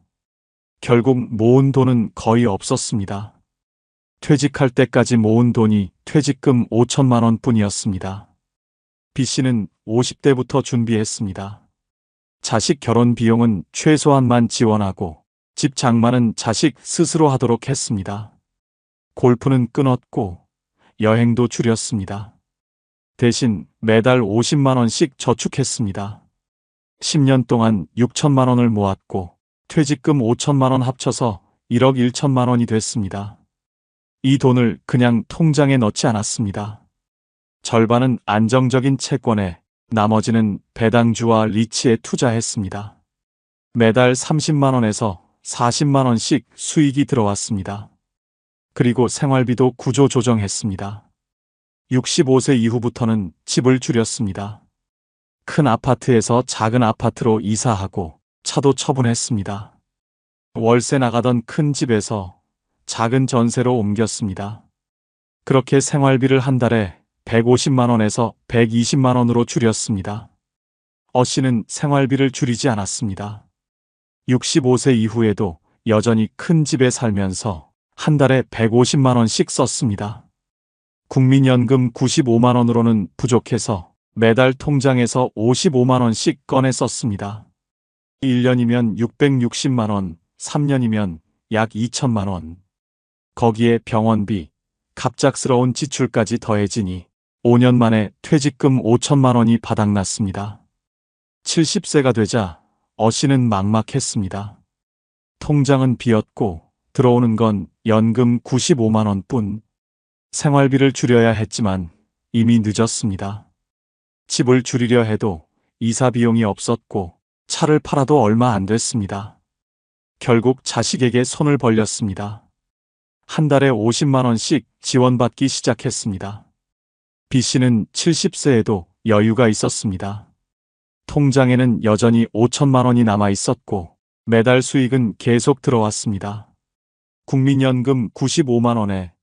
결국 모은 돈은 거의 없었습니다. 퇴직할 때까지 모은 돈이 퇴직금 5천만 원 뿐이었습니다. B씨는 50대부터 준비했습니다. 자식 결혼 비용은 최소한만 지원하고 집 장만은 자식 스스로 하도록 했습니다. 골프는 끊었고 여행도 줄였습니다. 대신 매달 50만 원씩 저축했습니다. 10년 동안 6천만 원을 모았고 퇴직금 5천만 원 합쳐서 1억 1천만 원이 됐습니다. 이 돈을 그냥 통장에 넣지 않았습니다. 절반은 안정적인 채권에 나머지는 배당주와 리츠에 투자했습니다. 매달 30만 원에서 40만 원씩 수익이 들어왔습니다. 그리고 생활비도 구조 조정했습니다. 65세 이후부터는 집을 줄였습니다. 큰 아파트에서 작은 아파트로 이사하고 차도 처분했습니다. 월세 나가던 큰 집에서 작은 전세로 옮겼습니다. 그렇게 생활비를 한 달에 150만 원에서 120만 원으로 줄였습니다. 씨는 생활비를 줄이지 않았습니다. 65세 이후에도 여전히 큰 집에 살면서 한 달에 150만 원씩 썼습니다. 국민연금 95만 원으로는 부족해서 매달 통장에서 55만 원씩 꺼내 썼습니다. 1년이면 660만 원, 3년이면 약 2천만 원. 거기에 병원비, 갑작스러운 지출까지 더해지니 5년 만에 퇴직금 5천만 원이 바닥났습니다. 70세가 되자 씨는 막막했습니다. 통장은 비었고 들어오는 건 연금 95만 원뿐. 생활비를 줄여야 했지만 이미 늦었습니다. 집을 줄이려 해도 이사 비용이 없었고 차를 팔아도 얼마 안 됐습니다. 결국 자식에게 손을 벌렸습니다. 한 달에 50만 원씩 지원받기 시작했습니다. B씨는 70세에도 여유가 있었습니다. 통장에는 여전히 5천만 원이 남아 있었고 매달 수익은 계속 들어왔습니다. 국민연금 95만 원에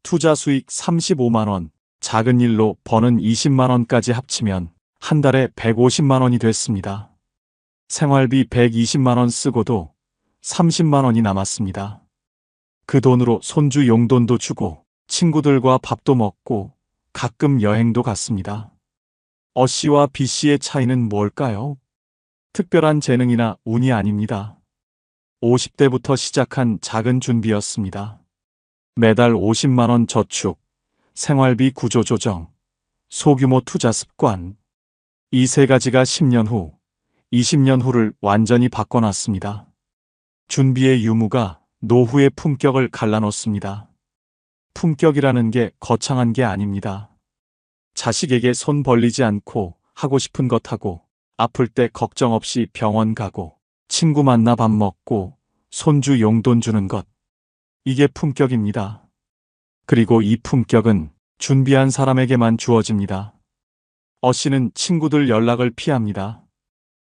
투자 수익 35만 원, 작은 일로 버는 20만 원까지 합치면 한 달에 150만 원이 됐습니다. 생활비 120만 원 쓰고도 30만 원이 남았습니다. 그 돈으로 손주 용돈도 주고 친구들과 밥도 먹고 가끔 여행도 갔습니다. 씨와 B씨의 차이는 뭘까요? 특별한 재능이나 운이 아닙니다. 50대부터 시작한 작은 준비였습니다. 매달 50만 원 저축, 생활비 구조 조정, 소규모 투자 습관. 이 세 가지가 10년 후, 20년 후를 완전히 바꿔놨습니다. 준비의 유무가 노후의 품격을 갈라놓습니다. 품격이라는 게 거창한 게 아닙니다. 자식에게 손 벌리지 않고 하고 싶은 것 하고, 아플 때 걱정 없이 병원 가고, 친구 만나 밥 먹고, 손주 용돈 주는 것. 이게 품격입니다. 그리고 이 품격은 준비한 사람에게만 주어집니다. 씨는 친구들 연락을 피합니다.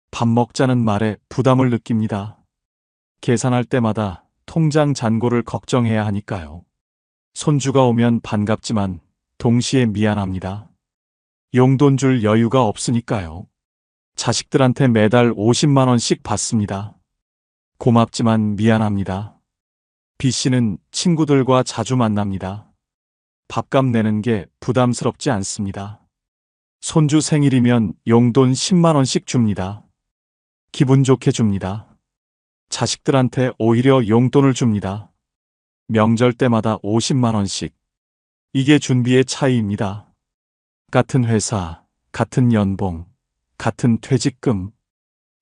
밥 먹자는 말에 부담을 느낍니다. 계산할 때마다 통장 잔고를 걱정해야 하니까요. 손주가 오면 반갑지만 동시에 미안합니다. 용돈 줄 여유가 없으니까요. 자식들한테 매달 50만 원씩 받습니다. 고맙지만 미안합니다. B씨는 친구들과 자주 만납니다. 밥값 내는 게 부담스럽지 않습니다. 손주 생일이면 용돈 10만 원씩 줍니다. 기분 좋게 줍니다. 자식들한테 오히려 용돈을 줍니다. 명절 때마다 50만 원씩. 이게 준비의 차이입니다. 같은 회사, 같은 연봉, 같은 퇴직금.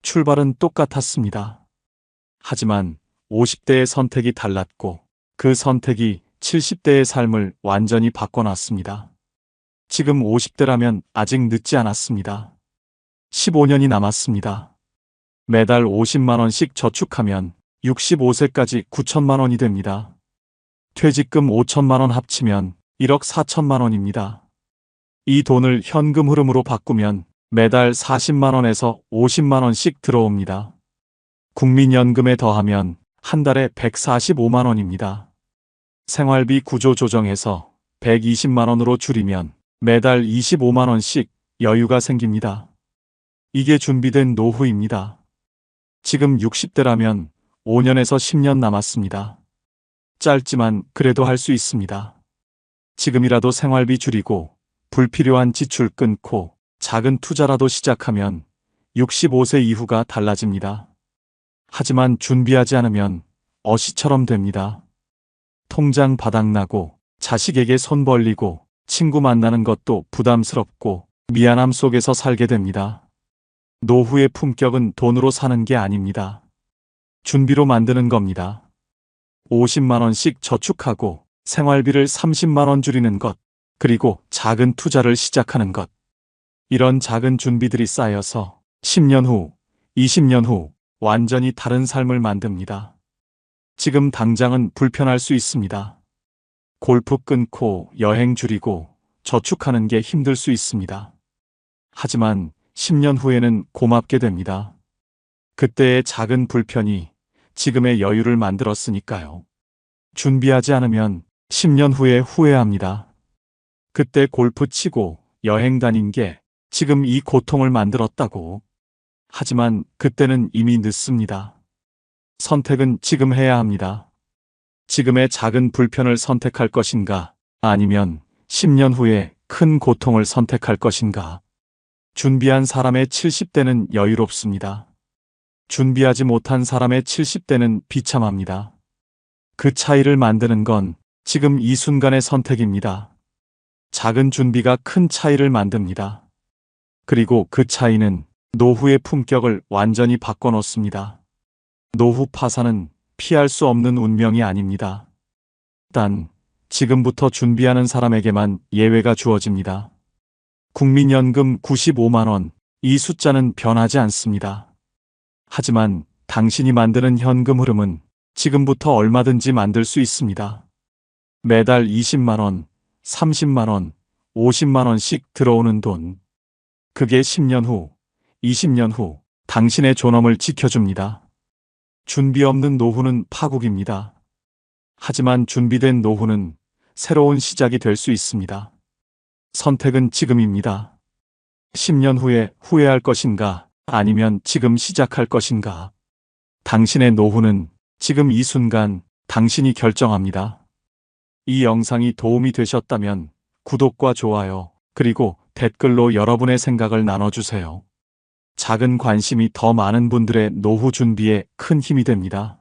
출발은 똑같았습니다. 하지만 50대의 선택이 달랐고 그 선택이 70대의 삶을 완전히 바꿔놨습니다. 지금 50대라면 아직 늦지 않았습니다. 15년이 남았습니다. 매달 50만 원씩 저축하면 65세까지 9천만 원이 됩니다. 퇴직금 5천만 원 합치면 1억 4천만 원입니다. 이 돈을 현금 흐름으로 바꾸면 매달 40만 원에서 50만 원씩 들어옵니다. 국민연금에 더하면 한 달에 145만 원입니다. 생활비 구조 조정해서 120만 원으로 줄이면 매달 25만 원씩 여유가 생깁니다. 이게 준비된 노후입니다. 지금 60대라면 5년에서 10년 남았습니다. 짧지만 그래도 할 수 있습니다. 지금이라도 생활비 줄이고 불필요한 지출 끊고 작은 투자라도 시작하면 65세 이후가 달라집니다. 하지만 준비하지 않으면 씨처럼 됩니다. 통장 바닥나고 자식에게 손 벌리고 친구 만나는 것도 부담스럽고 미안함 속에서 살게 됩니다. 노후의 품격은 돈으로 사는 게 아닙니다. 준비로 만드는 겁니다. 50만 원씩 저축하고 생활비를 30만 원 줄이는 것, 그리고 작은 투자를 시작하는 것. 이런 작은 준비들이 쌓여서 10년 후, 20년 후 완전히 다른 삶을 만듭니다. 지금 당장은 불편할 수 있습니다. 골프 끊고 여행 줄이고 저축하는 게 힘들 수 있습니다. 하지만 10년 후에는 고맙게 됩니다. 그때의 작은 불편이 지금의 여유를 만들었으니까요. 준비하지 않으면 10년 후에 후회합니다. 그때 골프 치고 여행 다닌 게 지금 이 고통을 만들었다고. 하지만 그때는 이미 늦습니다. 선택은 지금 해야 합니다. 지금의 작은 불편을 선택할 것인가, 아니면 10년 후에 큰 고통을 선택할 것인가. 준비한 사람의 70대는 여유롭습니다. 준비하지 못한 사람의 70대는 비참합니다. 그 차이를 만드는 건 지금 이 순간의 선택입니다. 작은 준비가 큰 차이를 만듭니다. 그리고 그 차이는 노후의 품격을 완전히 바꿔놓습니다. 노후 파산은 피할 수 없는 운명이 아닙니다. 단, 지금부터 준비하는 사람에게만 예외가 주어집니다. 국민연금 95만 원, 이 숫자는 변하지 않습니다. 하지만 당신이 만드는 현금 흐름은 지금부터 얼마든지 만들 수 있습니다. 매달 20만 원, 30만 원, 50만 원씩 들어오는 돈. 그게 10년 후, 20년 후 당신의 존엄을 지켜줍니다. 준비 없는 노후는 파국입니다. 하지만 준비된 노후는 새로운 시작이 될 수 있습니다. 선택은 지금입니다. 10년 후에 후회할 것인가, 아니면 지금 시작할 것인가. 당신의 노후는 지금 이 순간 당신이 결정합니다. 이 영상이 도움이 되셨다면 구독과 좋아요, 그리고 댓글로 여러분의 생각을 나눠주세요. 작은 관심이 더 많은 분들의 노후 준비에 큰 힘이 됩니다.